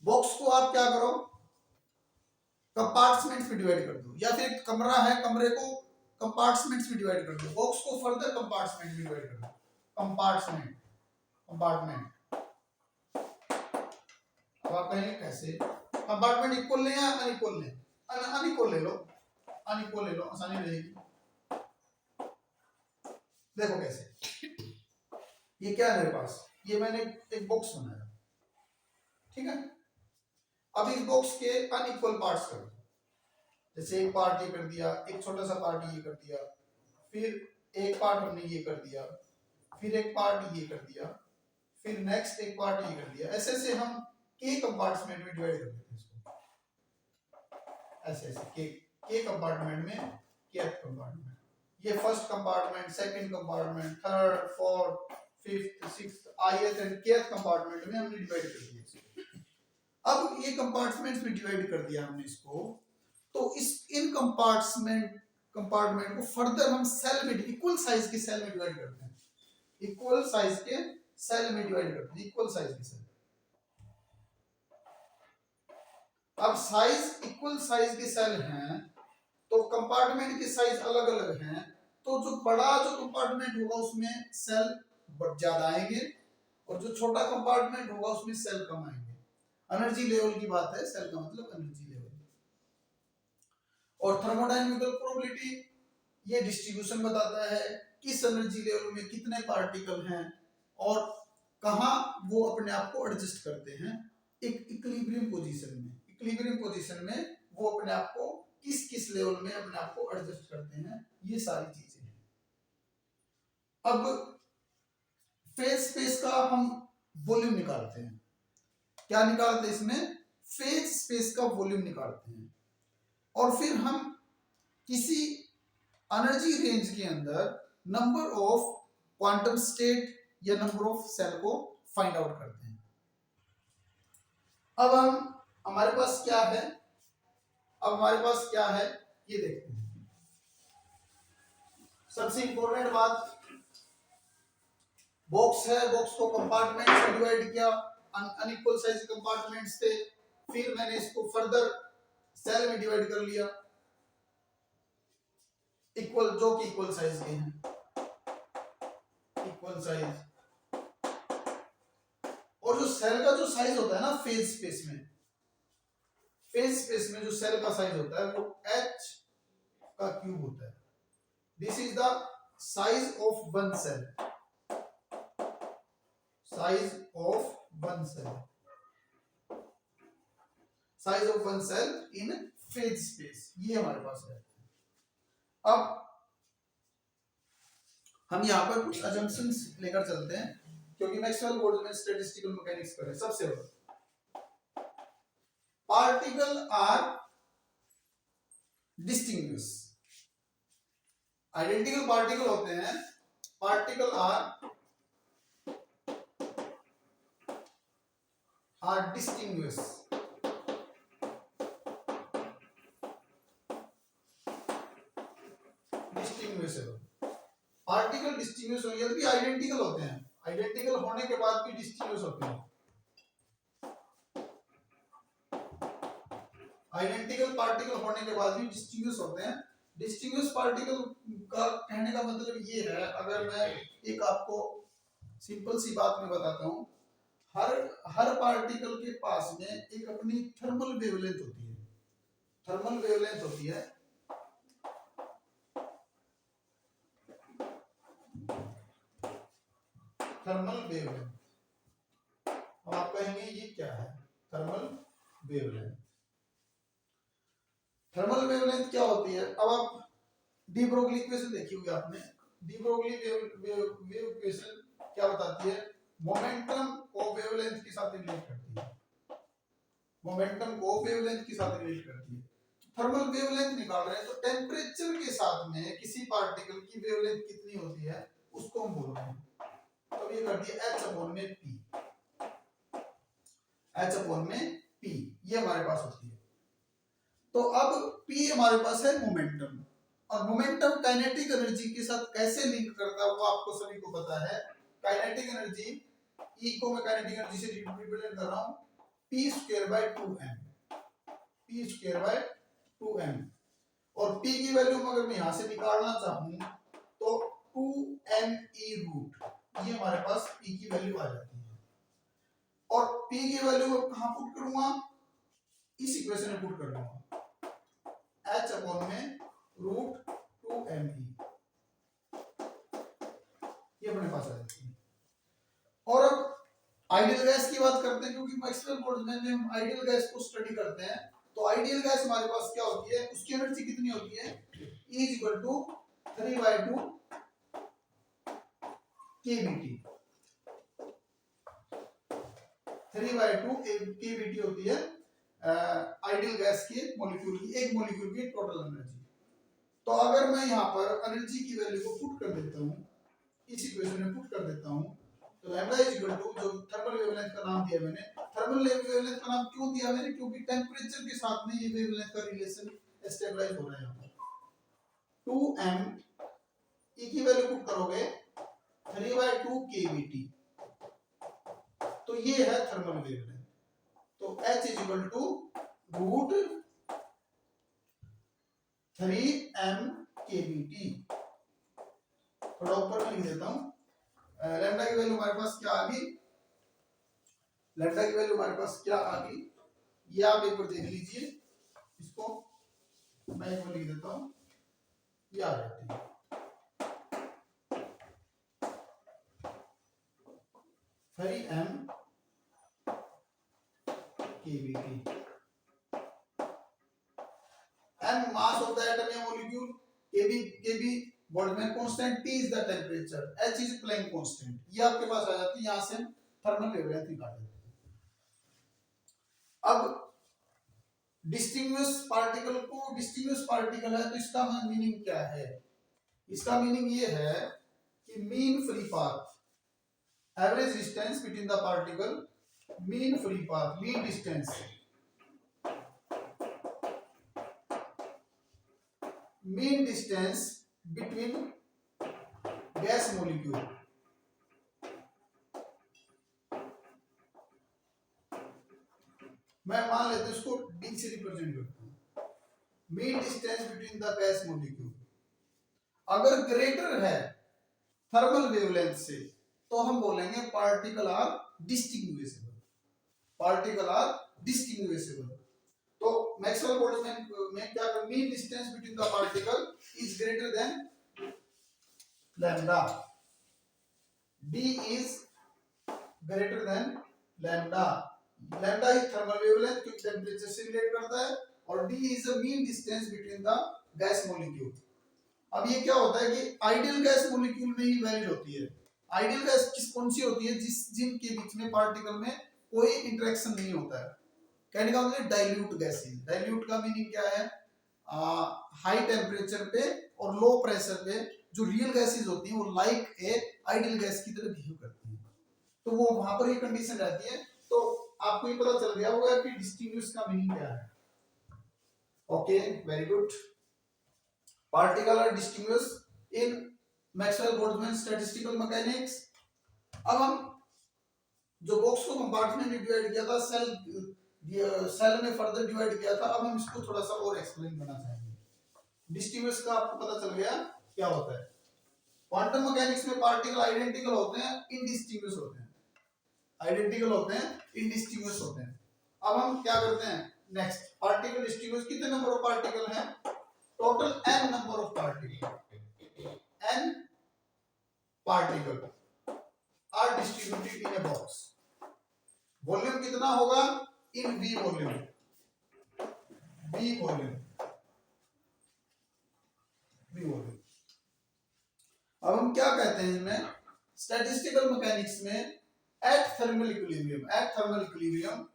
Speaker 1: बॉक्स को आप क्या करो? कंपार्टमेंट्स में डिवाइड कर दो, या फिर कमरा है, कमरे को कंपार्टमेंट्स में डिवाइड कर दो, बॉक्स को फर्दर कंपार्टमेंट में डिवाइड कर दो। कंपार्टमेंट कंपार्टमेंट अब आप कहेंगे कैसे? कंपार्टमेंट इक्वल लें या अनइक्वल लें? अनइक्वल ले लो, अनइक्वल ले लो, आसानी रहेगी। देखो कैसे, ये क्या है मेरे पास, ये मैंने एक बॉक्स बनाया, ठीक है। अब इस बॉक्स के अनइक्वल पार्ट्स कर दो, जैसे एक पार्ट ये कर दिया, एक छोटा सा पार्ट ये कर दिया, फिर एक पार्ट हमने ये कर दिया, फिर एक पार्ट ये कर दिया, फिर नेक्स्ट एक पार्ट ये कर दिया। ऐसे ऐसे हम के कंपार्टमेंट में डिवाइड कर देते हैं इसको, ऐसे ऐसे के कंपार्टमेंट में, के कंपार्टमेंट, ये first compartment, second compartment, third, fourth, fifth, sixth, ith and kth compartment में हमने डिवाइड कर दिया इसको। अब ये कंपार्टमेंट्स में डिवाइड कर दिया हमने इसको, तो इस इन कंपार्टमेंट को फर्दर हम सेल में, इक्वल साइज के सेल में डिवाइड करते हैं, इक्वल साइज के सेल में डिवाइड करते हैं, इक्वल साइज के सेल। अब साइज, इक्वल साइज के सेल हैं, तो कंपार्टमेंट के साइज अलग अलग हैं, तो जो बड़ा जो कंपार्टमेंट होगा उसमें सेल ज्यादा आएंगे, और जो छोटा कंपार्टमेंट होगा उसमें सेल कम आएंगे। एनर्जी लेवल की बात है, सेल का मतलब एनर्जी लेवल। और थर्मोडायनामिकल प्रोबेबिलिटी ये डिस्ट्रीब्यूशन बताता है किस एनर्जी लेवल में कितने पार्टिकल हैं और कहां वो अपने आप को एडजस्ट करते हैं एक इक्विलिब्रियम पोजीशन में। इक्विलिब्रियम पोजीशन में वो अपने आप को किस किस लेवल में अपने आप को एडजस्ट करते हैं, ये सारी चीजें हैं। अब फेज स्पेस का हम वॉल्यूम निकालते हैं। क्या निकालते हैं इसमें? फेज स्पेस का वॉल्यूम निकालते हैं, और फिर हम किसी एनर्जी रेंज के अंदर नंबर ऑफ क्वांटम स्टेट या नंबर ऑफ सेल को फाइंड आउट करते हैं। अब हमारे पास क्या है, अब हमारे पास क्या है ये देखते हैं। सबसे इंपॉर्टेंट बात, बॉक्स है, बॉक्स को कंपार्टमेंट में डिवाइड किया, अनइक्वल साइज कंपार्टमेंट्स थे, फिर मैंने इसको फर्दर सेल में डिवाइड कर लिया, इक्वल, जो कि इक्वल साइज के हैं, इक्वल साइज। और जो सेल का जो साइज होता है ना फेज स्पेस में, फेज स्पेस में जो सेल का साइज होता है वो h का क्यूब होता है। This is the size of one cell, size of one cell, size of one cell in phase space, ये हमारे पास है। अब हम यहाँ पर कुछ अजम्पशंस लेकर चलते हैं, क्योंकि मैक्सवेल बोर्ड में स्टैटिस्टिकल मैकेनिक्स पर है। सबसे पहले particle are distinguish, identical particle होते हैं, particle are distinguish. Distinguishable particle distinguish हो, यदि आइडेंटिकल होते हैं, आइडेंटिकल होने के बाद भी डिस्टिंग्विश होते हैं। आइडेंटिकल पार्टिकल होने के बाद भी डिस्टिंग्विश होते हैं। डिस्टिंग्विश पार्टिकल का कहने का मतलब ये है, अगर मैं एक आपको सिंपल सी बात में बताता हूँ, हर पार्टिकल के पास में एक अपनी थर्मल वेवलेंथ होती है, थर्मल वेवलेंथ होती है। थर्मल वेवलेंथ, अब आप कहेंगे ये क्या है थर्मल वेवलेंथ? थर्मल वेवलेंथ क्या होती है? अब आप डी ब्रोगली इक्वेशन देखी होगी आपने। डी ब्रोगली वेव इक्वेशन क्या बताती है? मोमेंटम को वेवलेंथ के साथ रिलेट करती है, मोमेंटम को वेवलेंथ के साथ रिलेट करती है। थर्मल वेवलेंथ निकाल रहे हैं तो टेम्परेचर के साथ में किसी पार्टिकल की वेवलेंथ कितनी होती है उसको हम बोल रहे हैं। तो ये कर दिया h अपॉन में p, h अपॉन में p, ये हमारे पास होती है। तो अब p हमारे पास है मोमेंटम, और मोमेंटम काइनेटिक एनर्जी के साथ कैसे लिंक करता है वो आपको सभी को पता है। काइनेटिक एनर्जी E को मैं काइनेटिक एनर्जी से रिप्रेजेंट कर रहा हूं p² by 2m, p² by 2m, और p की वैल्यू अगर मैं यहां से निकालना चाहूं तो 2me रूट, ये हमारे पास p की वैल्यू आ जाती है। और p की वैल्यू को कहां पुट करूंगा, इस इक्वेशन में पुट कर दूंगा, h अपॉन में रूट 2me, ये अपने पास आ जाती है। और अब आइडियल गैस की बात करते हैं, क्योंकि मैक्सवेल बोल्ट्जमैन में हम आइडियल गैस को स्टडी करते हैं। तो आइडियल गैस हमारे पास क्या होती है, उसकी एनर्जी कितनी होती है, E equal to 3/2 kBT, 3/2 kBT होती है आइडियल गैस की मॉलिक्यूल की, एक मॉलिक्यूल की टोटल एनर्जी। तो अगर मैं यहाँ पर एनर्जी की वैल्यू को पुट कर देता हूँ, इस इक्वेशन में पुट कर देता हूँ, तो लैम्डा इज इक्वल टू, जो थर्मल वेवलेंथ का नाम दिया मैंने, थर्मल वेवलेंथ का नाम क्यों दिया मैंने, क्योंकि टेंपरेचर के साथ में ये वेवलेंथ का रिलेशन स्टेबलाइज हो रहा है। यहाँ पर 2m E की वैल्यू पुट करोगे 3/2 kBT, तो ये है थर्मल वेवलेंथ। तो H is equal to root 3m kBT। थोड़ा ऊपर में लिख देता हूँ, लैम्डा की वैल्यू हमारे पास क्या आ गई, लैम्डा की वैल्यू हमारे पास क्या आ गई, ये आप एक बार देख लीजिए, इसको मैं एक बार लिख देता हूँ, ये आ जाती है 3m kBT। m mass of the atom या molecule, kb Boltzmann constant, T is the temperature, H is Planck constant, ये आपके पास आ जाती है। यहां से थर्मल वेवलेंथ निकाल लेते हैं। अब डिस्टिंग्विश पार्टिकल को, डिस्टिंग्विश पार्टिकल है तो इसका मीनिंग क्या है, इसका मीनिंग ये है कि mean free path, average distance between the particle, mean free path, mean distance, mean distance between gas molecule, मैं मान लेते हैं इसको D से रिप्रेजेंट करता हूं, mean distance between the gas molecule अगर ग्रेटर है थर्मल वेवलेंथ से, तो हम बोलेंगे particle are distinguishable, particle are distinguishable. तो मैक्सवेल बोल्ट्जमैन में क्या कर, mean distance between the particle is greater than lambda, D is greater than lambda, lambda is thermal wavelength क्योंकि टेम्परेचर से रिलेट करता है, और D is the mean distance between the gas molecule। अब ये क्या होता है कि आइडियल गैस मॉलिक्यूल में ही वैलिड होती है। आइडियल गैस किस कौन सी होती है, जिनके बीच में पार्टिकल में कोई इंटरेक्शन नहीं होता है। कहने का मतलब डाइल्यूट गैसेस, डाइल्यूट का मीनिंग क्या है, हाई टेम्परेचर पे और लो प्रेशर पे जो रियल गैसेस होती हैं वो लाइक ए आइडियल गैस की तरह बिहेव करती हैं, तो वो वहां पर ये कंडीशन रहती है। तो आपको ये पता चल गया होगा कि डिस्टिंग्विश का मीनिंग क्या है। Okay, very good. Particle are distinguish in Maxwell Boltzmann statistical mechanics. अब हम जो बॉक्स को कंपार्टमेंट में डिवाइड किया था, सेल में फर्दर डिवाइड किया था, अब हम इसको थोड़ा सा और एक्सप्लेन करना चाहेंगे। डिस्टिंग्विश का आपको पता चल गया क्या होता है। क्वांटम मैकेनिक्स में पार्टिकल आइडेंटिकल होते हैं, इनडिस्टिंग्विश होते हैं, आइडेंटिकल होते हैं, इनडिस्टिंग्विश होते हैं। अब हम क्या करते हैं, नेक्स्ट पार्टिकल डिस्टिंग्विश, कितने नंबर ऑफ पार्टिकल हैं, total n number of particle, n particle are distributed in a box. Volume कितना होगा, in V volume, V volume, V volume. अब हम क्या कहते हैं इनमें, स्टैटिस्टिकल मैकेनिक्स में at thermal equilibrium, at thermal equilibrium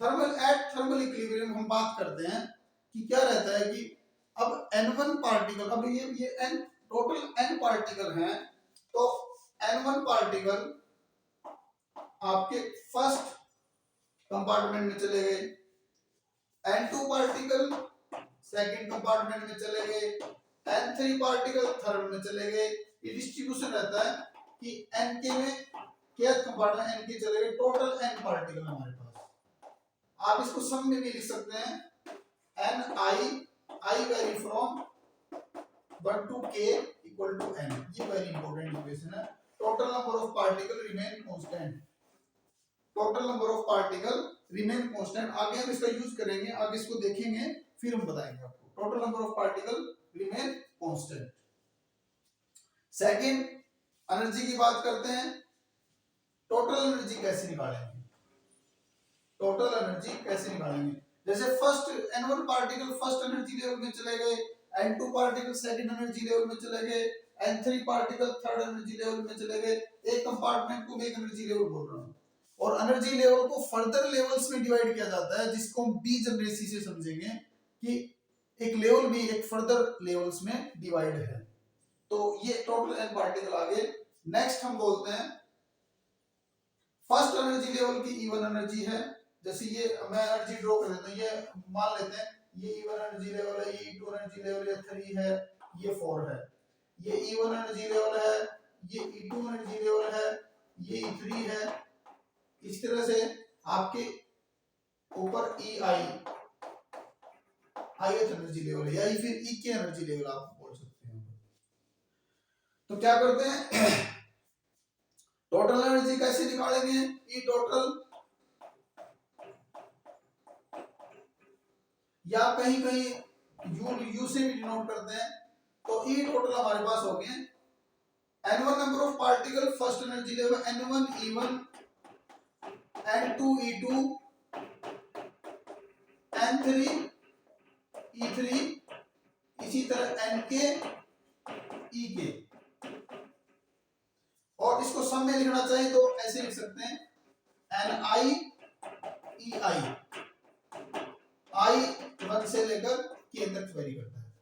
Speaker 1: thermal equilibrium हम बात करते हैं कि क्या रहता है कि अब n1 पार्टिकल, अब ये n टोटल n पार्टिकल हैं, तो n1 पार्टिकल आपके फर्स्ट कंपार्टमेंट में चले गए, n2 पार्टिकल सेकंड कंपार्टमेंट में चले गए, n3 पार्टिकल थर्ड में चले गए। ये डिस्ट्रीब्यूशन रहता है कि nk में kth कंपार्टमेंट nk चले गए, टोटल n पार्टिकल हमारे पास। आप इसको सम में भी लिख सकते हैं, I vary from 1 to k equal to n। ये वेरी इंपॉर्टेंट इक्वेशन है। Total number of particle remain constant, total number of particle remain constant. आगे हम इसका यूज करेंगे, आगे इसको देखेंगे, फिर हम बताएंगे आपको। Total number of particle remain constant. Second, energy की बात करते हैं। टोटल एनर्जी कैसे निकालेंगे? टोटल एनर्जी कैसे निकालेंगे? जैसे first n1 particle first energy level में चले गए, n2 particle second energy level में चले गए, n3 particle third energy level में चले गए। एक कंपार्टमेंट को मैं एक एनर्जी लेवल बोल रहा हूँ, और एनर्जी लेवल को फर्दर लेवल्स में डिवाइड किया जाता है, जिसको हम बी जनरेसी से समझेंगे कि एक लेवल भी एक फर्दर लेवल्स में डिवाइड है। तो ये टोटल एन पार्टिकल आ गए। नेक्स्ट हम बोलते हैं फर्स्ट एनर्जी लेवल की इवन एनर्जी है। जैसे ये मैं एनर्जी ड्रॉ कर देता हूं, ये मान लेते हैं ये E1 एनर्जी लेवल है, ये E2 एनर्जी लेवल है, 3 है, ये 4 है। ये E1 एनर्जी लेवल है, ये E2 एनर्जी लेवल है, ये E3 है। इस तरह से आपके ऊपर EI एनर्जी लेवल है, या फिर EK एनर्जी लेवल आप बोल सकते हैं। तो क्या करते हैं, टोटल एनर्जी कैसे निकालेंगे? E टोटल, या कहीं कहीं यू से भी डिनोट करते हैं। तो E टोटल हमारे पास हो गए n1 number of particle first energy level, n1 E1, n2 E2, n3 E3, इसी तरह nk ek। और इसको सम में लिखना चाहिए तो ऐसे लिख सकते हैं ni ei, I 1 से लेकर k तक वेरी करता है।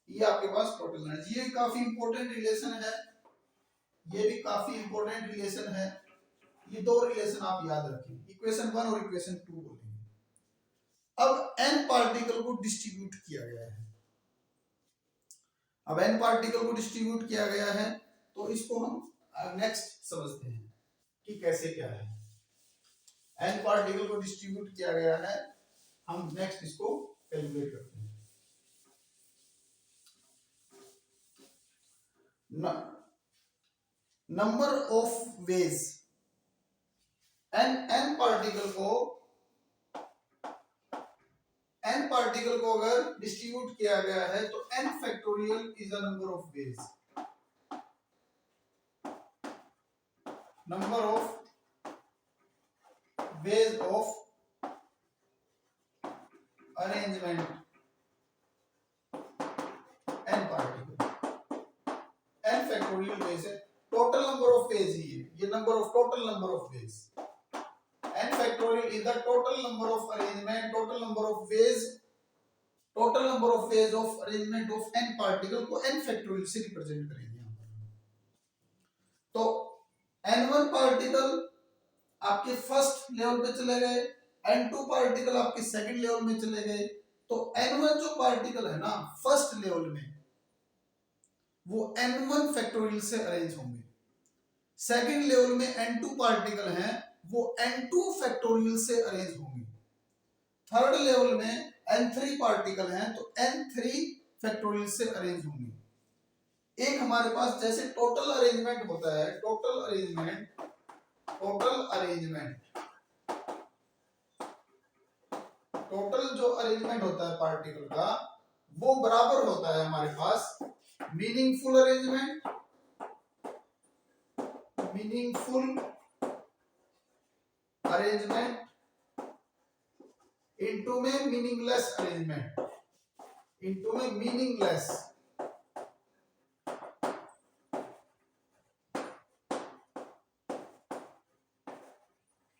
Speaker 1: ये आपके पास टोटल एनर्जी। ये काफी इंपॉर्टेंट रिलेशन है, ये भी काफी इंपॉर्टेंट रिलेशन है। ये दो रिलेशन आप याद रखें, इक्वेशन 1 और इक्वेशन 2 बोलेंगे। अब n पार्टिकल को डिस्ट्रीब्यूट किया गया है, अब n पार्टिकल को डिस्ट्रीब्यूट किया गया है, तो इसको हम नेक्स्ट समझते हैं कि कैसे क्या है। n पार्टिकल को डिस्ट्रीब्यूट किया गया है, हम नेक्स्ट इसको कैलकुलेट करते हैं। Number of ways, n particle को अगर डिस्ट्रीब्यूट किया गया है तो n factorial is the number of ways. Number of ways of arrangement n particle, n factorial veg है। टोटल नंबर ऑफ वेज ही है ये, number of total number of ways. n factorial is the total number of arrangement, total number of ways, total number of ways of arrangement of n particle को n फैक्टोरियल से रिप्रेजेंट करेंगे यहां पर। तो n1 पार्टिकल आपके फर्स्ट लेवल पे चले गए, n2 पार्टिकल आपके सेकंड लेवल में चले गए। तो n1 जो पार्टिकल है ना फर्स्ट लेवल में, वो n1 फैक्टोरियल से अरेंज होंगे। सेकंड लेवल में n2 पार्टिकल हैं, वो n2 फैक्टोरियल से अरेंज होंगे। थर्ड लेवल में n3 पार्टिकल हैं, तो n3 फैक्टोरियल से अरेंज होंगे। एक हमारे पास जैसे टोटल अरेंजमेंट होता है, टोटल अरेंजमेंट टोटल जो अरेंजमेंट होता है पार्टिकल का, वो बराबर होता है हमारे पास मीनिंगफुल अरेंजमेंट इनटू में मीनिंगलेस अरेंजमेंट, इनटू में मीनिंगलेस।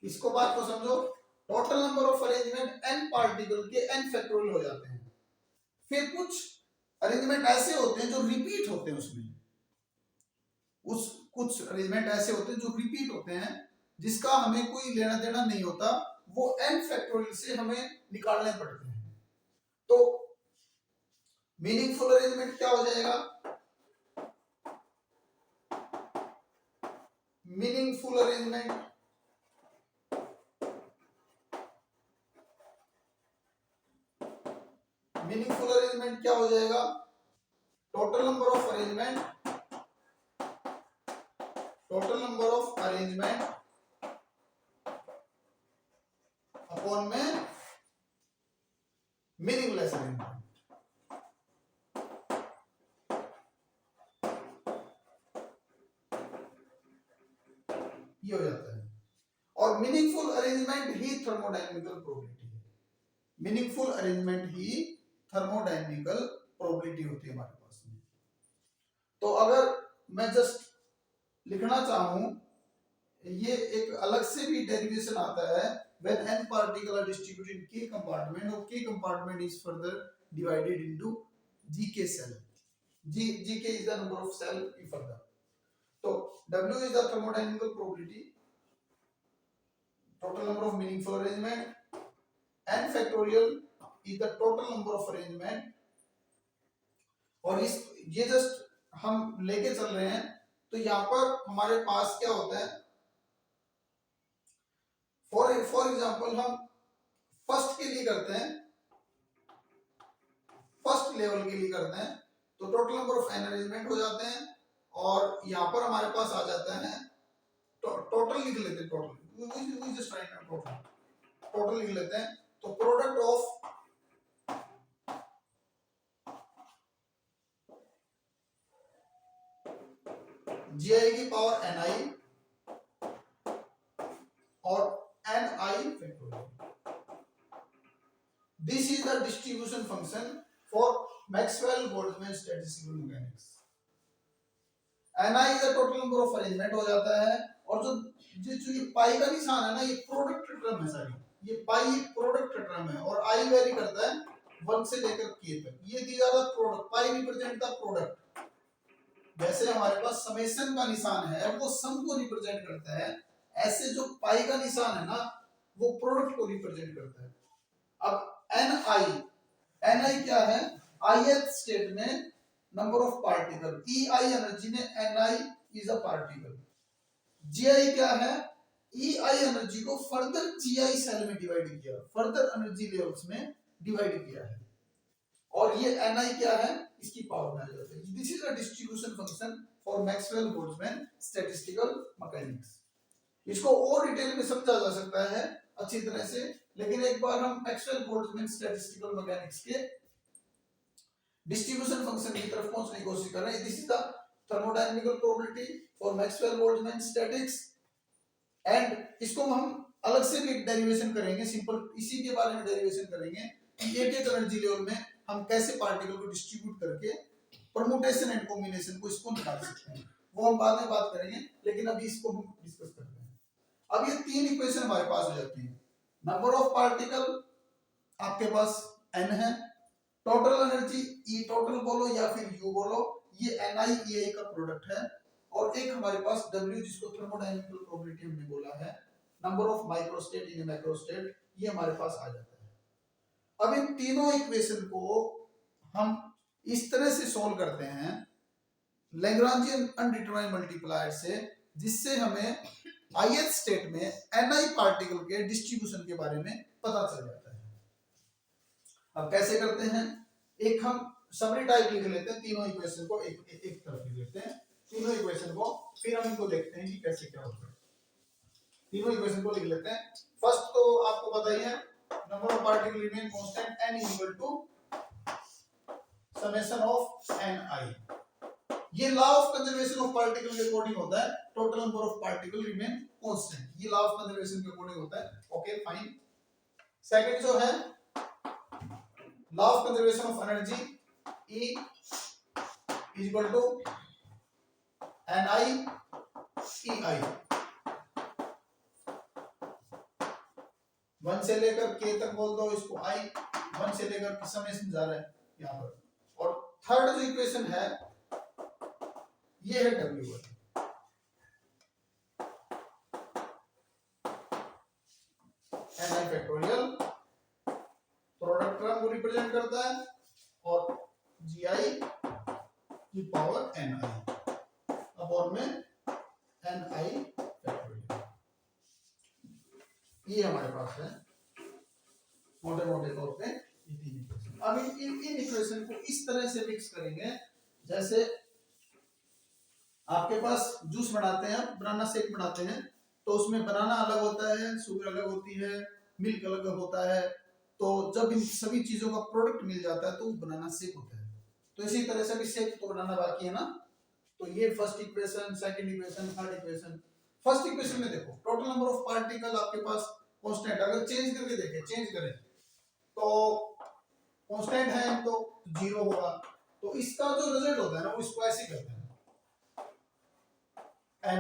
Speaker 1: इसको बात को समझो, total number of arrangement n particle के n फैक्टोरियल हो जाते हैं। फिर कुछ अरेंजमेंट ऐसे होते हैं जो रिपीट होते हैं, उसमें कुछ अरेंजमेंट ऐसे होते हैं जो रिपीट होते हैं, जिसका हमें कोई लेना देना नहीं होता, वो n फैक्टोरियल से हमें निकालने पड़ते हैं। तो मीनिंगफुल अरेंजमेंट क्या हो जाएगा? मीनिंगफुल अरेंजमेंट क्या हो जाएगा? Total number of arrangement upon में मीनिंगलेस अरेंजमेंट। ये हो जाता है। और मीनिंगफुल अरेंजमेंट ही थर्मोडायनेमिकल प्रोबेबिलिटी है। मीनिंगफुल अरेंजमेंट ही थर्मोडायनेमिकल प्रोबेबिलिटी होती है हमारे पास में। तो अगर मैं जस्ट लिखना चाहूं, ये एक अलग से भी डेरिवेशन आता है, when n particles are distributed in k compartment और k compartment is further divided into gk cell. gk is the number of cell further. So w is the thermodynamical probability, total number of meaningful arrangement, n factorial is the total number of arrangement। और इस ये जस्ट हम लेके चल रहे हैं, तो यहाँ पर हमारे पास क्या होता है, फॉर एग्जाम्पल हम फर्स्ट के लिए करते हैं, फर्स्ट लेवल के लिए करते हैं, तो total number of an arrangement हो जाते हैं। और यहाँ पर हमारे पास आ जाता है टोटल लिख लेते हैं, टोटल लिख लेते हैं। तो प्रोडक्ट ऑफ जी आई की पावर एन आई और n I factorial. This is the distribution function for Maxwell Boltzmann statistical mechanics. N I is the total number of arrangement हो जाता है। और जो ये पाई का निशान है ना, ये प्रोडक्ट टर्म है सारी, ये पाई एक प्रोडक्ट टर्म है और आई वेरी करता है 1 से लेकर k तक। ये दिया था product, pi represent the product. जैसे हमारे पास समेशन का निशान है वो सम को रिप्रेजेंट करता है, ऐसे जो पाई का निशान है ना वो प्रोडक्ट को रिप्रेजेंट करता है। अब एन आई क्या है? ith स्टेट में number of particle, E I energy में N I is a particle. G I क्या है? ई आई एनर्जी को फर्दर जी आई सेल में डिवाइड किया, फर्दर एनर्जी लेवल्स में डिवाइड किया है। और ये एन आई क्या है? इसकी पावर में आ जाता है। This is a distribution function for Maxwell Boltzmann statistical mechanics. इसको और डिटेल में समझा जा सकता है अच्छी तरह से, लेकिन एक बार हम मैक्सवेल-बोल्ट्जमैन स्टैटिस्टिकल मैकेनिक्स के डिस्ट्रीब्यूशन फंक्शन की तरफ पहुंचने की कोशिश कर रहे हैं। This is the thermodynamical probability for Maxwell Boltzmann statics. And इसको हम अलग से भी डेरिवेशन करेंगे, सिंपल इसी के बारे में डेरिवेशन करेंगे कि एक एक एनर्जी लेवल में हम कैसे पार्टिकल को डिस्ट्रीब्यूट करके परम्यूटेशन एंड कॉम्बिनेशन को इसको निकाल सकते हैं। वो हम बाद में बात करेंगे, लेकिन अभी इसको हम डिस्कस करते हैं। अब ये तीन इक्वेशन हमारे पास हो जाती है। नंबर ऑफ पार्टिकल आपके पास n है, टोटल एनर्जी E टोटल बोलो या फिर U बोलो, ये NI का प्रोडक्ट है, और एक हमारे पास W जिसको थर्मोडायनामिकल प्रोबेबिलिटी हमने बोला है, number of microstate in macrostate, ये हमारे पास आ जाता है। अब इन तीनों इक्वेशन को हम इस तरह से सॉल्व करते हैं लैग्रांजियन अनडिटरमाइंड मल्टीप्लायर से, जिससे हमें ith स्टेट में Ni पार्टिकल के डिस्ट्रीब्यूशन के बारे में पता चल जाता है। अब कैसे करते हैं? एक हम समरी टाइप लिख लेते हैं, तीनों इक्वेशन को एक तरफ लिख लेते हैं, तीनों इक्वेशन को, फिर हम इनको देखते हैं कि कैसे क्या होता है। तीनों इक्वेशन को लिख लेते हैं। फर्स्ट तो आपको पता ही है, number of particle remain constant n equal to summation of ni। ये law of conservation of particle के अकॉर्डिंग होता है, total number of particle remain constant, ये लॉ ऑफ कंजर्वेशन के अकॉर्डिंग होता है। Okay fine. सेकंड जो है law of conservation of energy, E is equal to Ni EI। 1 से लेकर k तक बोल दो इसको I, 1 से लेकर समेशन जा रहा है यहाँ पर। और थर्ड जो इक्वेशन है ये है W1। Ni factorial product term को रिप्रेजेंट करता है और Gi फॉर्म में ni फैक्टोरियल। ये हमारे पास है मोटे मोटे तौर पे ये तीन इक्वेशन। अब इन इक्वेशन को इस तरह से मिक्स करेंगे जैसे आपके पास जूस बनाते हैं, बनाना शेक बनाते हैं, तो उसमें बनाना अलग होता है, शुगर अलग होती है, मिल्क अलग होता है, तो जब इन सभी चीजों का प्रोडक्ट मिल जाता है तो वो बनाना शेक होता है। तो इसी तरह से भी शेक तो बनाना बाकी है ना। तो ये first equation, second equation, third equation. First equation में देखो टोटल नंबर ऑफ पार्टिकल आपके पास कांस्टेंट, अगर चेंज करके देखें, चेंज करें तो कांस्टेंट है तो जीरो होगा। तो इसका जो रिजल्ट होता है ना वो इसको ऐसे करते हैं ni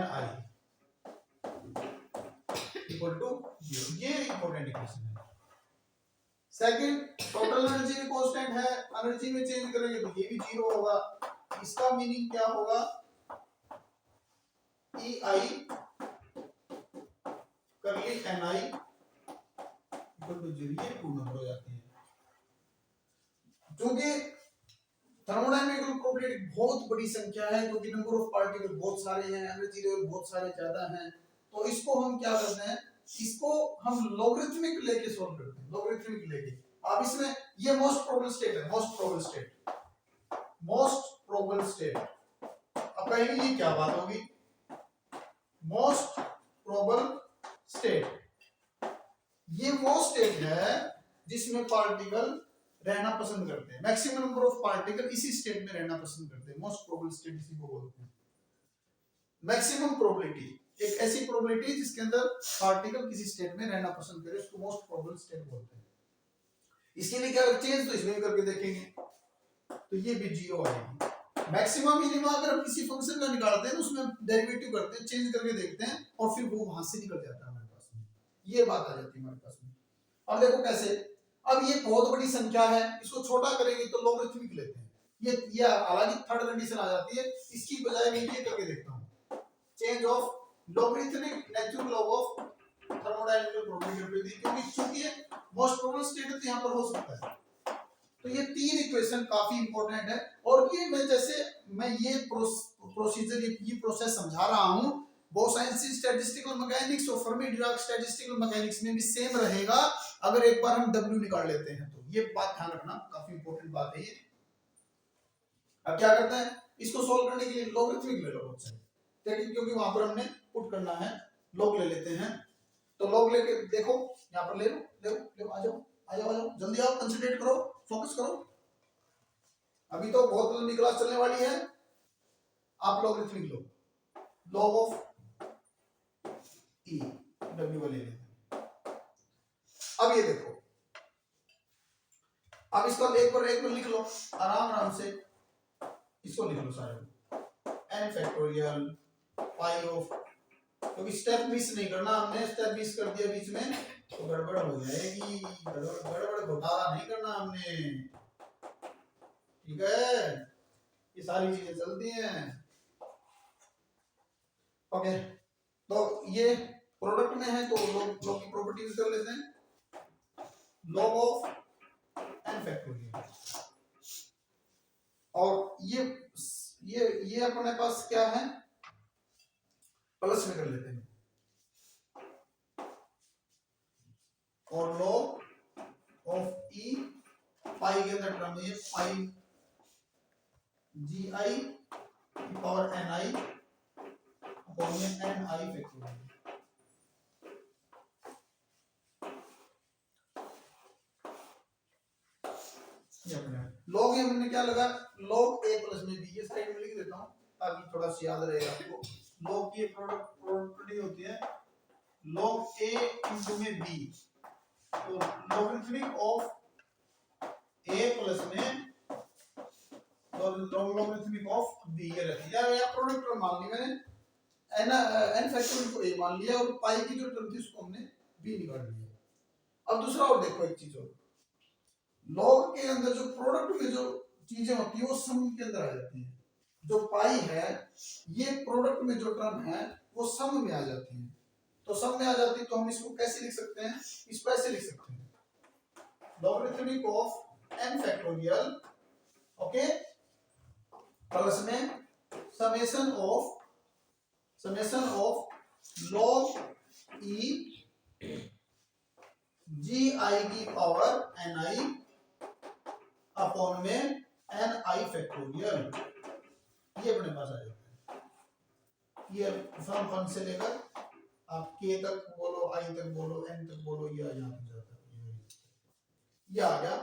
Speaker 1: इक्वल टू 0। ये इंपॉर्टेंट इक्वेशन है। सेकंड, टोटल एनर्जी भी कांस्टेंट है, एनर्जी में चेंज करेंगे तो ये भी 0 होगा। इसका मीनिंग क्या होगा, ei करली ni इक्वल टू 0। ये ट्रू नंबर हो जाती है। क्योंकि थर्मोडायनामिकल प्रोबेबिलिटी बहुत बड़ी संख्या है, क्योंकि नंबर ऑफ पार्टिकल बहुत सारे हैं, एनर्जी लेवल बहुत सारे ज्यादा हैं, तो इसको हम क्या करते हैं, इसको हम लॉगरिथमिक लेके सॉल्व करते हैं, लॉगरिथमिक लेके। अब इसमें ये मोस्ट प्रोबेबल स्टेट है, most probable state, most probable state. अब कहेंगे ये क्या बात होगी, मोस्ट प्रोबेबल स्टेट, ये वो स्टेट है जिसमें पार्टिकल रहना पसंद करते हैं, मैक्सिमम नंबर ऑफ पार्टिकल इसी स्टेट में रहना पसंद करते हैं, मोस्ट प्रोबेबल स्टेट इसी को बोलते हैं। मैक्सिमम प्रोबेबिलिटी, एक ऐसी प्रोबेबिलिटी जिसके अंदर पार्टिकल किसी स्टेट में रहना पसंद करे, उसको मोस्ट प्रोबेबल स्टेट बोलते हैं। इसके लिए क्या चेंज तो इसमें करके देखेंगे तो ये भी 0 आएगी। मैक्सिमम मिनिमम अगर हम किसी फंक्शन का निकालते हैं तो उसमें डेरिवेटिव करते हैं, चेंज करके देखते हैं और फिर वो वहां से निकल जाता है हमारे पास में, ये बात आ जाती है हमारे पास में। अब देखो कैसे, अब ये बहुत बड़ी संख्या है, इसको छोटा करेंगे तो लॉगरिथमिक लेते हैं, ये हालांकि थर्ड कंडीशन आ जाती है, इसकी बजाय मैं ये करके देखता हूं, change of logarithmic natural log of thermodynamical probability, क्योंकि चूंकि मोस्ट प्रोबेबल स्टेट तो यहां पर हो सकता है। तो ये तीन इक्वेशन काफी इंपॉर्टेंट है, और ये मैं ये प्रोसीजर, ये प्रोसेस समझा रहा हूं, बोसाइंसी स्टैटिस्टिकल मैकेनिक्स और फर्मी डिराक स्टैटिस्टिकल मैकेनिक्स में भी सेम रहेगा, अगर एक बार हम W निकाल लेते हैं तो। ये बात ध्यान रखना, काफी इंपॉर्टेंट बात है ये। अब क्या करते हैं, इसको सोल्व करने के लिए लॉगरिथमिक ले लो बहुत सारे, लेकिन क्योंकि वहां पर हमने पुट करना है, लॉग ले लेते हैं, तो लॉग लेके देखो, यहां पर ले लो, आ जाओ आ जाओ आ जाओ, जल्दी आओ, कंसंट्रेट करो, फोकस करो, अभी तो बहुत लंबी क्लास चलने वाली है। आप logarithmic low, log of E W वाले लेते हैं। अब ये देखो, अब इसको एक बार लिख लो आराम से, इसको लिख लो सारे n फैक्टोरियल पाई ऑफ, क्योंकि स्टेप मिस नहीं करना, हमने स्टेप मिस कर दिया बीच में तो गड़बड़ हो जाएगी, गड़बड़ घोटाला नहीं करना हमने, ठीक है, ये सारी चीजें चलती हैं। ओके, तो ये प्रोडक्ट में है तो लॉग की प्रॉपर्टी यूज कर लेते हैं, लॉग ऑफ n फैक्टोरियल, और ये अपने पास क्या है, प्लस में कर लेते हैं, और लॉग ऑफ ई पाई के अंदर टर्म है पाई gi की पावर ni अपॉन में ni फैक्टोरियल। ये अपने लॉग, ये हमने क्या लगा, लॉग a प्लस में b, ये साइड में लिख देता हूं ताकि थोड़ा सा याद रहेगा आपको। लॉग की प्रॉपर्टी होती है log a into में b, तो लॉगरिथमिक ऑफ a प्लस में लॉगरिथमिक ऑफ b, ये रख दिया, या प्रोडक्ट टर्म मान ली मैंने, n फैक्टोरियल को a मान लिया और पाई की जो टर्म थी उसको हमने b निकाल लिया। अब दूसरा और देखो एक चीज और, लॉग के अंदर जो प्रोडक्ट में जो चीजें होती है वो सम के अंदर आ जाती है, जो पाई है ये प्रोडक्ट में जो टर्म है वो सम में आ जाती है, तो सम में आ जाती है तो हम इसको कैसे लिख सकते हैं, इसको ऐसे लिख सकते हैं, logarithmic of n factorial, okay, plus में summation of summation of log e ji I की पावर एन आई अपॉन में एन आई फैक्टोरियल, ये अपने पास आ जाता है। ये फ्रॉम वन से लेकर आप के तक बोलो, आई तक बोलो, एन तक बोलो, ये यहाँ तक जाता है। ये आ गया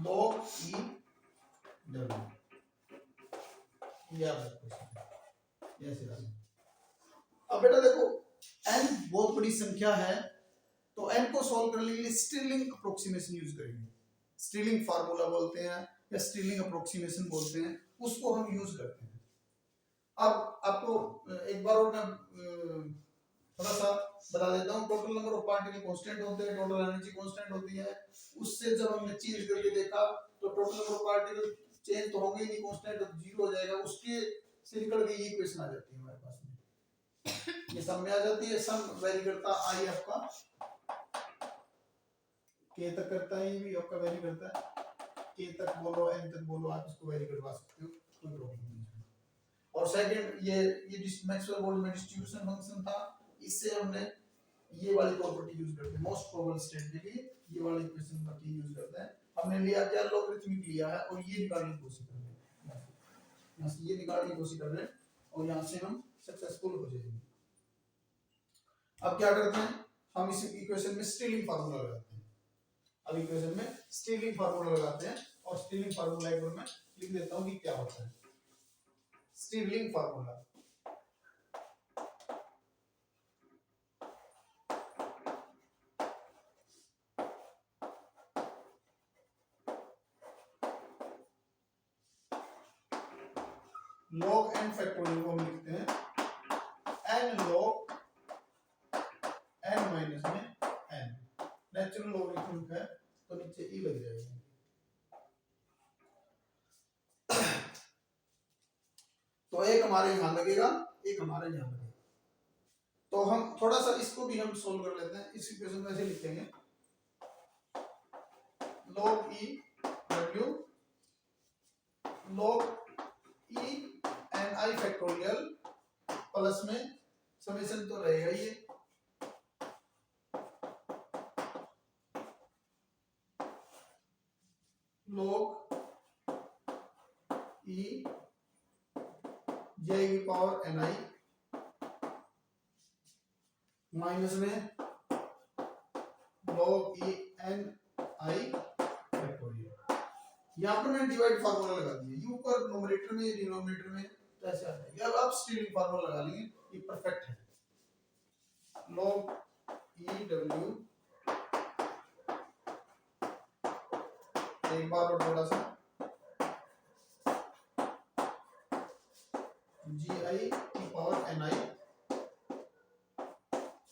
Speaker 1: log e डब्ल्यू, ये ऐसे। अब बेटा देखो n बहुत बड़ी संख्या है, तो n को सॉल्व करने के लिए स्टिरलिंग अप्रोक्सीमेशन यूज करेंगे। स्टिरलिंग फार्मूला बोलते हैं या स्टिरलिंग अप्रोक्सीमेशन बोलते हैं, उसको हम यूज करते हैं। अब आपको एक बार और मैं थोड़ा सा बता देता हूँ। Total number of particle constant होते हैं, टोटल एनर्जी कांस्टेंट होती है। उससे जब हमने चेंज करके देखा तो total number of particle change तो होंगे ही नहीं, कांस्टेंट तो जीरो हो जाएगा। उसके से निकल के ये इक्वेशन आ जाती है हमारे पास में, ये सम में आ जाती है। सम वेरी करता आई आपका के तक करता है, ये भी आपका वेरी करता है, के तक बोलो एन तक बोलो, आप इसको वेरी करवा सकते हो, कोई प्रॉब्लम नहीं है। और सेकंड ये मैक्सवेल बोल्ट्जमैन डिस्ट्रीब्यूशन फंक्शन था, इससे हमने ये वाली प्रॉपर्टी यूज करते हैं मोस्ट प्रोबेबल स्टेट के लिए, ये वाली इक्वेशन का की यूज करते हैं। हमने लिया क्या, लॉगरिथमिक लिया है और ये निकालने की कोशिश कर रहे हैं, यहां से ये निकालने की कोशिश कर रहे हैं और यहां से हम सक्सेसफुल हो जाएंगे। अब क्या करते हैं, हम इस इक्वेशन में स्टिरलिंग फार्मूला लगाते हैं। अब इक्वेशन में स्टिरलिंग फार्मूला लगाते हैं और स्टिरलिंग फार्मूला एक बार मैं लिख देता हूं कि क्या होता है। Sterling formula log n factorial को हम लिखते हैं n log n माइनस में n, नेचुरल लॉगरिथम है तो नीचे e लग जाएगा। तो एक हमारे यहां लगेगा, एक हमारे यहां लगेगा। तो हम थोड़ा सा इसको भी हम सोल्व कर लेते हैं। इस इक्वेशन को ऐसे लिखेंगे log e w log e n i factorial plus में समेशन तो रहेगा ये log e j की पावर n i माइनस में log e n i factorial. यहाँ पर मैंने डिवाइड फार्मूला लगा दिया, यू पर न्यूमरेटर में डिनोमिनेटर में तो ऐसे आ जाएगा। अब आप स्टिरलिंग फार्मूला लगा लेंगे, ये परफेक्ट है। log e w एक बार और थोड़ा सा जी आई की power N I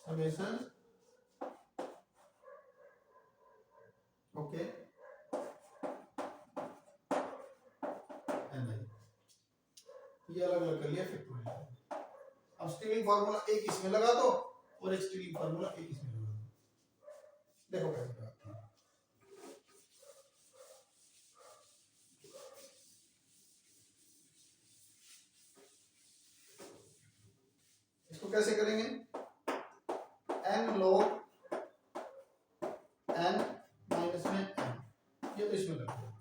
Speaker 1: summation okay N I, ये अलग अलग कर लिया फैक्टोरियल। अब स्टिरलिंग फार्मूला एक इसमें लगा दो और एक स्टिरलिंग फार्मूला एक इसमें लगा दो, देखो कैसे करते हैं। इसको कैसे करेंगे, n log n माइनस में n, ये तो इसमें लग गया,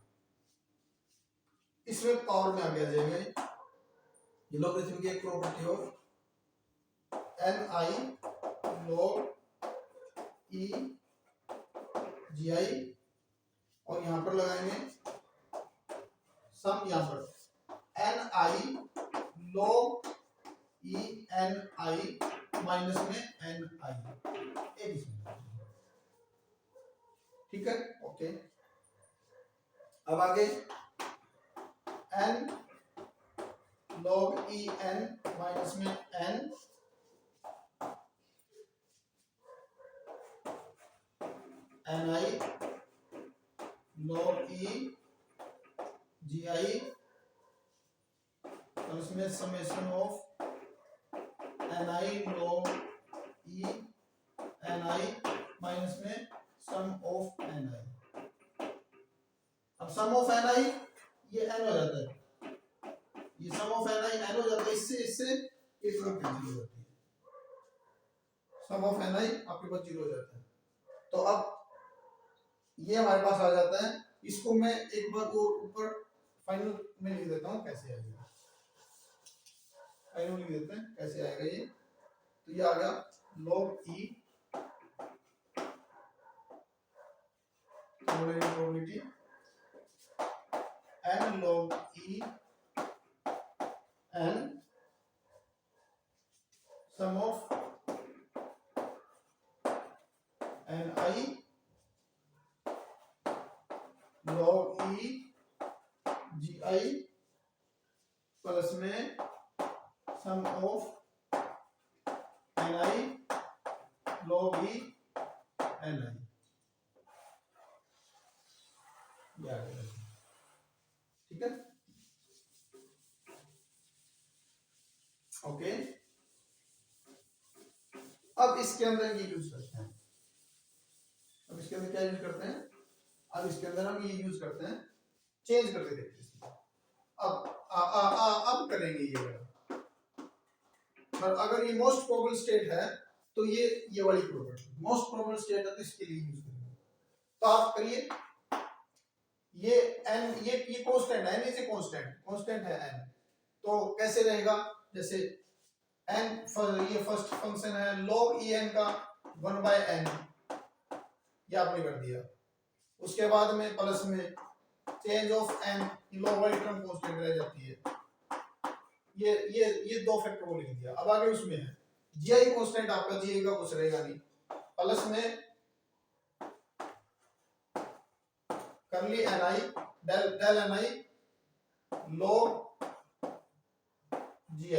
Speaker 1: इसमें पावर में आ गया जाएगा। ये लॉगरिथम की एक प्रॉपर्टी हो n i log e ji i और यहां पर लगाएंगे सम, यहां पर n i log e n i minus में n i, एक इसमें, ठीक है ओके। अब आगे n log e n minus में n n i log e ji i और इसमें summation of N I log e N i minus में सम ऑफ एन आई। अब सम ऑफ एन आई ये एन हो जाता है, ये सम ऑफ एन आई एन हो जाता है, इससे ये टर्म कैंसिल हो जाती है, सम ऑफ एन आई आपके पास 0 हो जाता है। तो अब ये हमारे पास आ जाता है, इसको मैं एक बार और ऊपर फाइनल में लिख देता हूँ कैसे आएगा, फाइनल लिख देते हैं कैसे आएगा ये। तो ये आ गया log e probability n log e n sum of n i log e g i plus में sum of N I log e N I, ठीक है। ओके, अब इसके अंदर ये यूज करते हैं, अब इसके अंदर क्या यूज करते हैं, अब इसके अंदर हम ये यूज करते हैं, चेंज करके देखते हैं। अब करेंगे ये, पर अगर ये मोस्ट प्रोबेबल स्टेट है तो ये वाली प्रॉपर्टी मोस्ट प्रोबेबल स्टेट है तो इसके लिए यूज करेंगे। तो आप करिए, ये n ये कांस्टेंट है, n इज ए कांस्टेंट है n, तो कैसे रहेगा, जैसे n ये फर्स्ट फंक्शन है log e n का 1/n, ये आपने कर दिया। उसके बाद में प्लस में चेंज ऑफ n, log वाली टर्म कांस्टेंट रह जाती है, ये दो फैक्टर को लिख दिया। अब आगे उसमें है gi कांस्टेंट आपका, gi का कुछ रहेगा नहीं, प्लस में curly ni del ni log gi,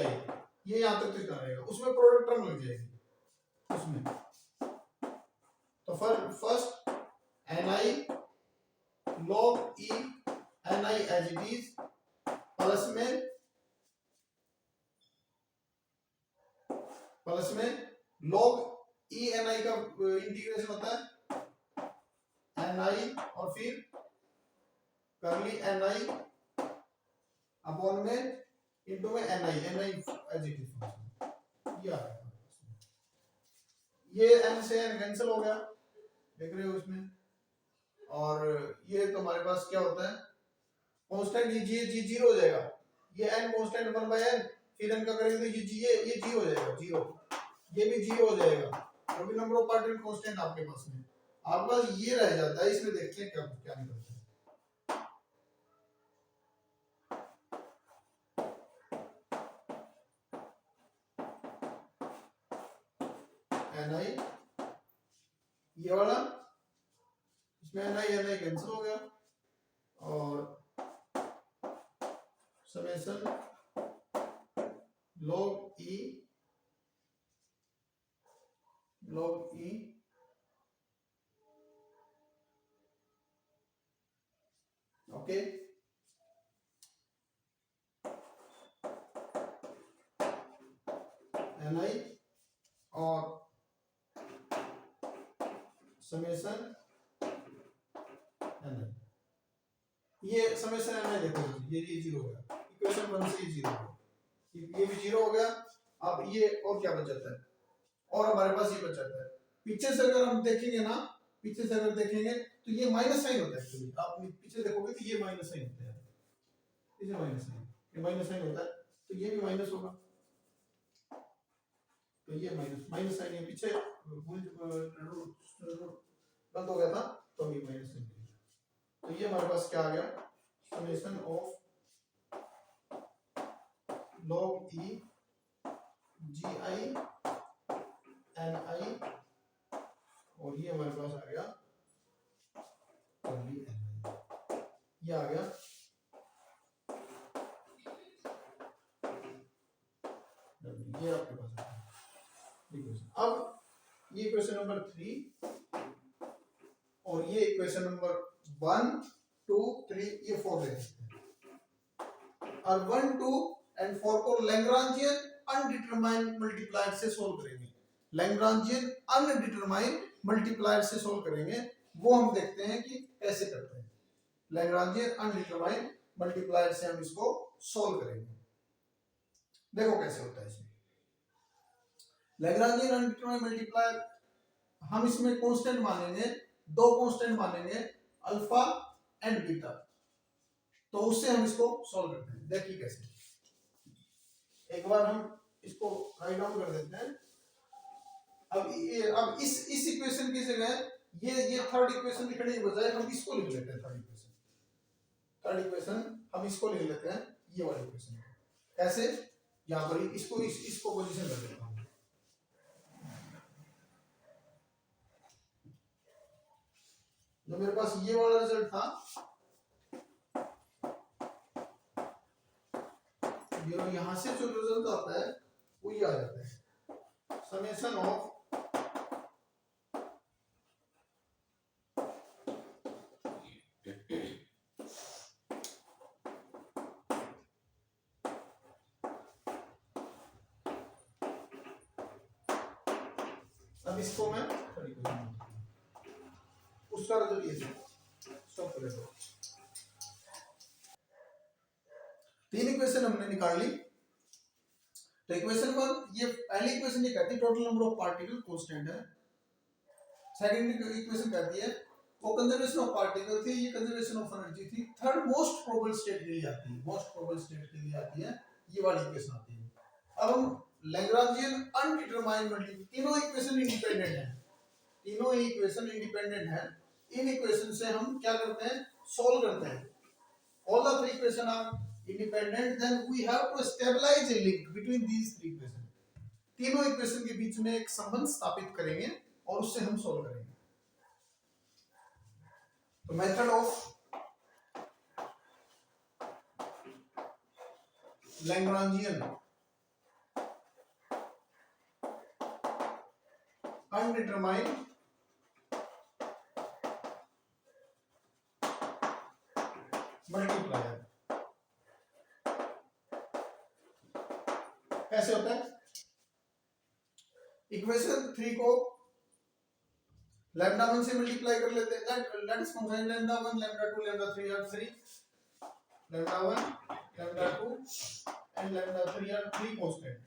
Speaker 1: ये यहां तक तो इतना रहेगा, उसमें प्रोडक्ट टर्म लग जाएगी उसमें। तो first ni log e ni as it is, plus में log e ni का इंटीग्रेशन होता है ni और फिर करली ni अपॉन में इनटू में ni as it is function, ये n से n कैंसिल हो गया, देख रहे हो इसमें। और ये तो हमारे पास क्या होता है, कांस्टेंट ये जीरो हो जाएगा, ये n कांस्टेंट 1/n, फिर n का करेंगे तो ये जीरो हो जाएगा, जीरो, ये भी जीरो हो जाएगा, क्योंकि नंबर ऑफ पार्टिकल कांस्टेंट आपके पास में, आपके पास ये रह जाता है। इसमें देखते हैं क्या क्या निकलता है। ni ये वाला, इसमें ni कैंसिल हो गया, और summation log e okay, ni और समेशन ni, ये समेशन ni देखो, ये जीरो हो गया, इक्वेशन 1 से ये जीरो हो गया, ये भी जीरो हो गया। अब ये और क्या बच जाता है, और हमारे पास ये बच जाता है, पीछे से अगर हम देखेंगे ना, पीछे से अगर देखेंगे तो ये माइनस साइन होता है एक्चुअली, आप पीछे देखोगे तो ये माइनस साइन होता है, इसे माइनस साइन, ये माइनस साइन होता है, तो ये भी माइनस होगा, तो ये माइनस साइन, ये पीछे बंद हो गया था तो ये माइनस साइन, तो ये हमारे पास क्या आ गया, summation of log e gi ni, और ये हमारे पास आ गया करली ni, ये आ गया। ये आपके पास आ गया। अब ये इक्वेशन नंबर 3 और ये इक्वेशन नंबर 1 2 3 ये 4 ले सकते हैं, और 1 2 एंड 4 को लैग्रांजियन अनडिटरमाइंड मल्टीप्लायर से सोल्व करेंगे, लैग्रांजियन अनडिटरमाइंड मल्टीप्लायर से सोल्व करेंगे, वो हम देखते हैं कि कैसे करते हैं। लैग्रांजियन अनडिटरमाइंड मल्टीप्लायर से हम इसको सोल्व करेंगे, देखो कैसे होता है इसमें। लैग्रांजियन अनडिटरमाइंड मल्टीप्लायर हम इसमें कांस्टेंट मानेंगे, दो कांस्टेंट मानेंगे अल्फा एंड बीटा, तो उससे हम इसको सॉल्व करते हैं। देखिए कैसे, एक बार हम इसको राइट डाउन कर देते हैं। अब इस इक्वेशन की जगह ये थर्ड इक्वेशन लिखने की बजाय हम इसको लिख लेते हैं। थर्ड इक्वेशन हम इसको लिख लेते हैं, ये वाली इक्वेशन। कैसे, यहाँ पर इसको पोजीशन कर देता हूँ। जो मेरे पास ये वाला रिजल्ट था, ये यहां से जो रिजल्ट आता है वो ये आ जाता है, समेशन ऑफ अब इसको मैं उसका रिजल्ट ये स्टॉप कर देता हूं। तीन इक्वेशन हमने निकाल ली। तो इक्वेशन 1, ये पहली इक्वेशन ये कहती है total number of particle constant है। सेकंड इक्वेशन कहती है वो कंजर्वेशन ऑफ पार्टिकल थी, ये कंजर्वेशन ऑफ एनर्जी थी। थर्ड मोस्ट प्रोबेबल स्टेट के लिए आती है, मोस्ट प्रोबेबल स्टेट के लिए आती है, ये वाली इक्वेशन आती है। अब हम लैग्रांजियन अनडिटरमाइंड मल्टीप्लाई, तीनों इक्वेशन इंडिपेंडेंट है, तीनों ही इक्वेशन इंडिपेंडेंट है। इन इक्वेशन से हम क्या करते हैं, सॉल्व करते हैं। All the three equation are independent, then we have to stabilize a link between these three equations. तीनों इक्वेशन के बीच में एक संबंध स्थापित करेंगे और उससे हम सॉल्व करेंगे। तो method of Lagrangian undetermined multiplier कैसे होता है। इक्वेशन 3 को लैम्डा 1 से मल्टीप्लाई कर लेते हैं। Let's combine lambda 1, lambda 2, lambda 3 are 3, lambda 1, lambda 2 and lambda 3 are 3 constant.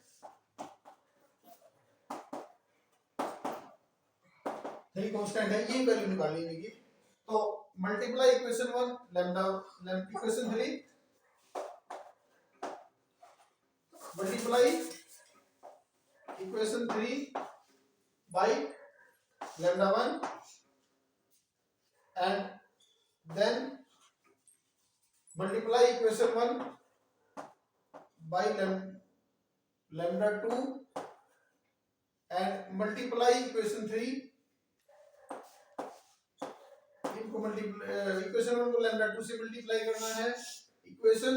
Speaker 1: 3 constant है, ये वैल्यू निकालनी है। तो multiply equation 1 lambda equation 3 multiply equation 3 by lambda 1 and then multiply equation 1 by lambda 2 and multiply equation 3 इनको इक्वेशन 1 को lambda 2 से मल्टीप्लाई करना है, इक्वेशन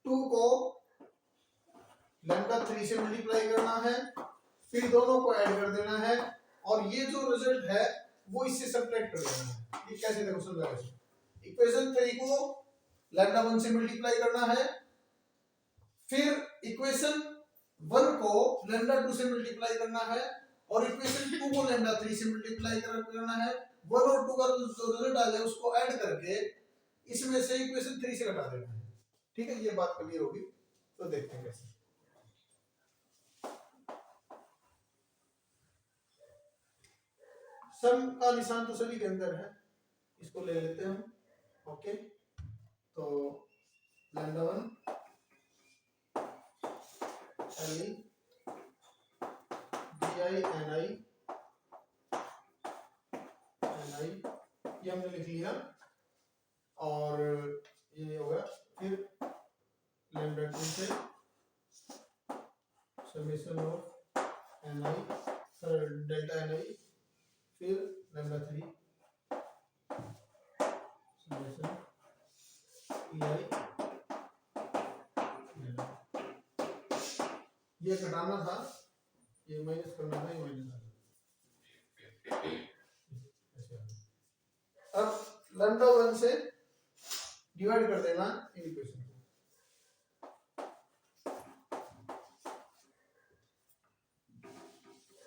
Speaker 1: 2 को lambda 3 से मल्टीप्लाई करना है, फिर दोनों को ऐड कर देना है और ये जो रिजल्ट है वो इससे सब्ट्रैक्ट कर देना है। ये कैसे देखो समझा कैसे, इक्वेशन 3 को लैम्डा 1 से मल्टीप्लाई करना है, फिर इक्वेशन 1 को लैम्डा 2 से मल्टीप्लाई करना है और इक्वेशन 2 को लैम्डा 3 से मल्टीप्लाई करना है। 1 और 2 का जो रिजल्ट आ जाए उसको ऐड करके इसमें से इक्वेशन 3 से घटा देना है। ठीक है, ये बात क्लियर होगी। तो देखते हैं कैसे। सम का निशान तो सभी के अंदर है, इसको ले लेते हैं हम। ओके, तो lambda 1 L D I N I ये हमने लिख लिया और ये होगा। फिर लैम्डा 2 से summation of N I delta N I, फिर लैम्डा 3 समेशन ई आई, ये घटाना था, ये माइनस करना था, ये माइनस आ गया। अब लैम्डा 1 से डिवाइड कर देना इन इक्वेशन को।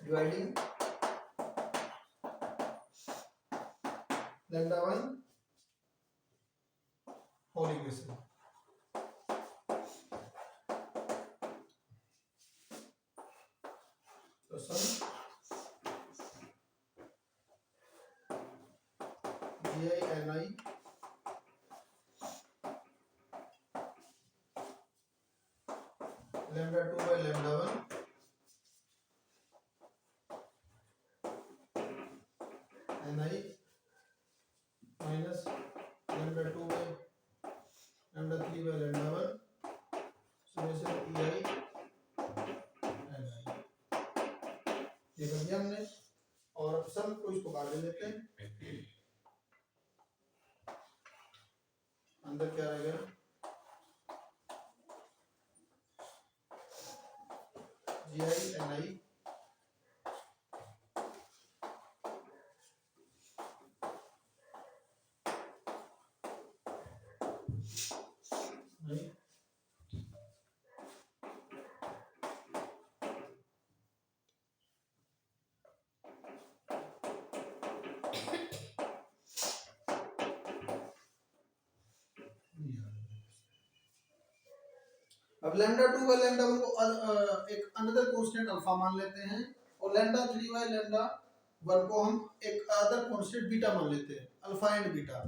Speaker 1: Dividing lambda 1 whole equation। तो सम GI NI lambda 2 by lambda 1 NI minus lambda 2 by lambda 3 by lambda 1 summation EI NI। ये कर दिया हमने और अब सम को इसको बाहर ले लेते हैं। अंदर क्या रहेगा GI NI नहीं अब लैम्डा 2 बाय लैम्डा 1 को एक अनदर कांस्टेंट अल्फा मान लेते हैं और लैम्डा 3 बाय लैम्डा 1 को हम एक अदर कांस्टेंट बीटा मान लेते हैं, alpha and beta.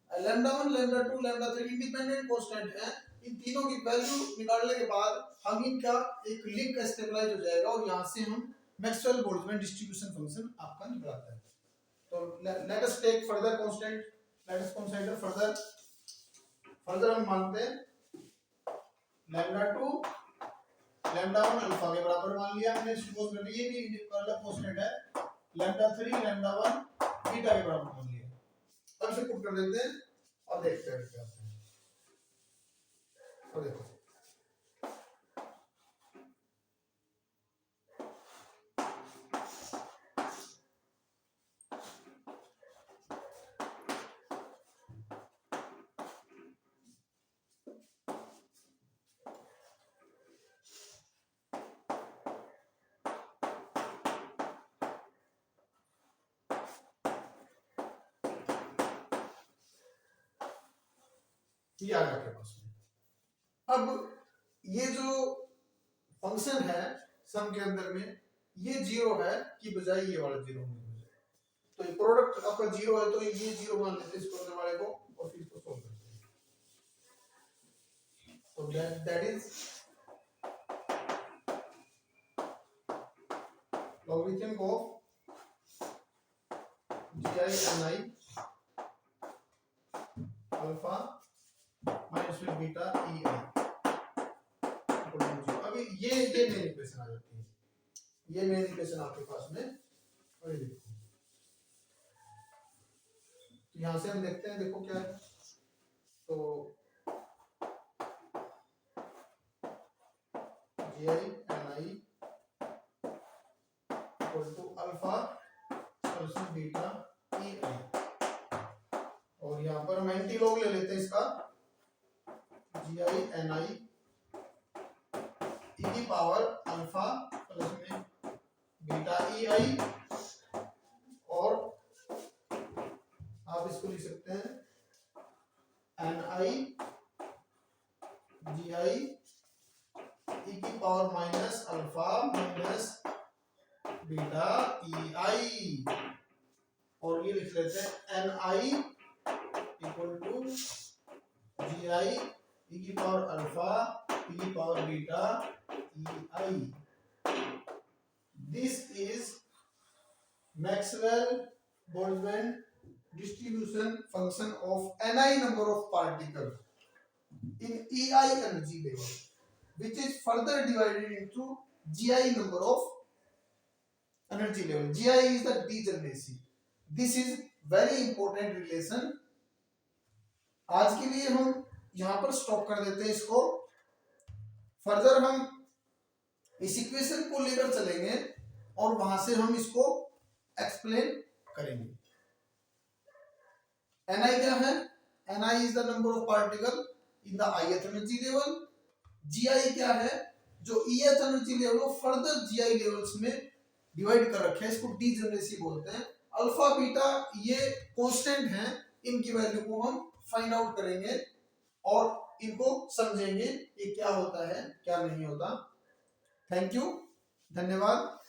Speaker 1: Lambda 1 lambda 2 lambda 3 independent constant है। इन तीनों की वैल्यू निकालने के बाद हम इनका एक लिंक स्टेबलाइज हो जाएगा और यहां से हम मैक्सवेल बोल्ट्जमैन डिस्ट्रीब्यूशन फंक्शन आपका निकल आता है। तो let us take further constant, let us consider further हम मानते हैं लैम्डा 2 लैम्डा 1 अल्फा के बराबर मान लिया हमने। सपोज करते ये भी अलग कांस्टेंट है, लैम्डा 3 लैम्डा 1 बीटा के बराबर मान लिया। अब इसे पुट कर देते हैं और देखते हैं क्या होता है। और देखो ये आ गया आपके पास में। अब ये जो फंक्शन है सम के अंदर में ये जीरो है कि बजाय ये वाला जीरो होने की बजाय, तो ये प्रोडक्ट आपका जीरो है तो ये जीरो मान लेते हैं इसको अंदर वाले को और फिर इसको सोल्व करते हैं। तो that is logarithm of GI NI alpha minus beta EI। अभी ये मेन इक्वेशन आ जाती है, ये मेन इक्वेशन आपके पास में। और ये देखो तो यहां से हम देखते हैं, देखो क्या है। तो GI NI equal to alpha plus beta EI और यहाँ पर हम एंटी लॉग ले लेते हैं इसका GI NI e की पावर अल्फा प्लस में बीटा EI और आप इसको लिख सकते हैं NI GI e की power minus alpha minus beta EI और ये लिख लेते हैं NI equal to GI e की पावर अल्फा e की power beta EI। This is Maxwell-Boltzmann distribution function of Ni number of particles in EI energy level, which is further divided into GI number of energy level. GI is the degeneracy. This is very important relation. आज के लिए हम यहाँ पर स्टॉप कर देते हैं इसको। फर्दर हम इस इक्वेशन को लेकर चलेंगे और वहां से हम इसको एक्सप्लेन करेंगे। Ni क्या है? Ni is the number of particle in the ith energy level. GI क्या है? जो eth energy level को फर्दर GI लेवल्स में डिवाइड कर रखे हैं, इसको डीजेनरेसी बोलते हैं। अल्फा बीटा ये कांस्टेंट हैं, इनकी वैल्यू को हम फाइंड आउट करेंगे और इनको समझेंगे ये क्या होता है क्या नहीं होता। थैंक यू, धन्यवाद।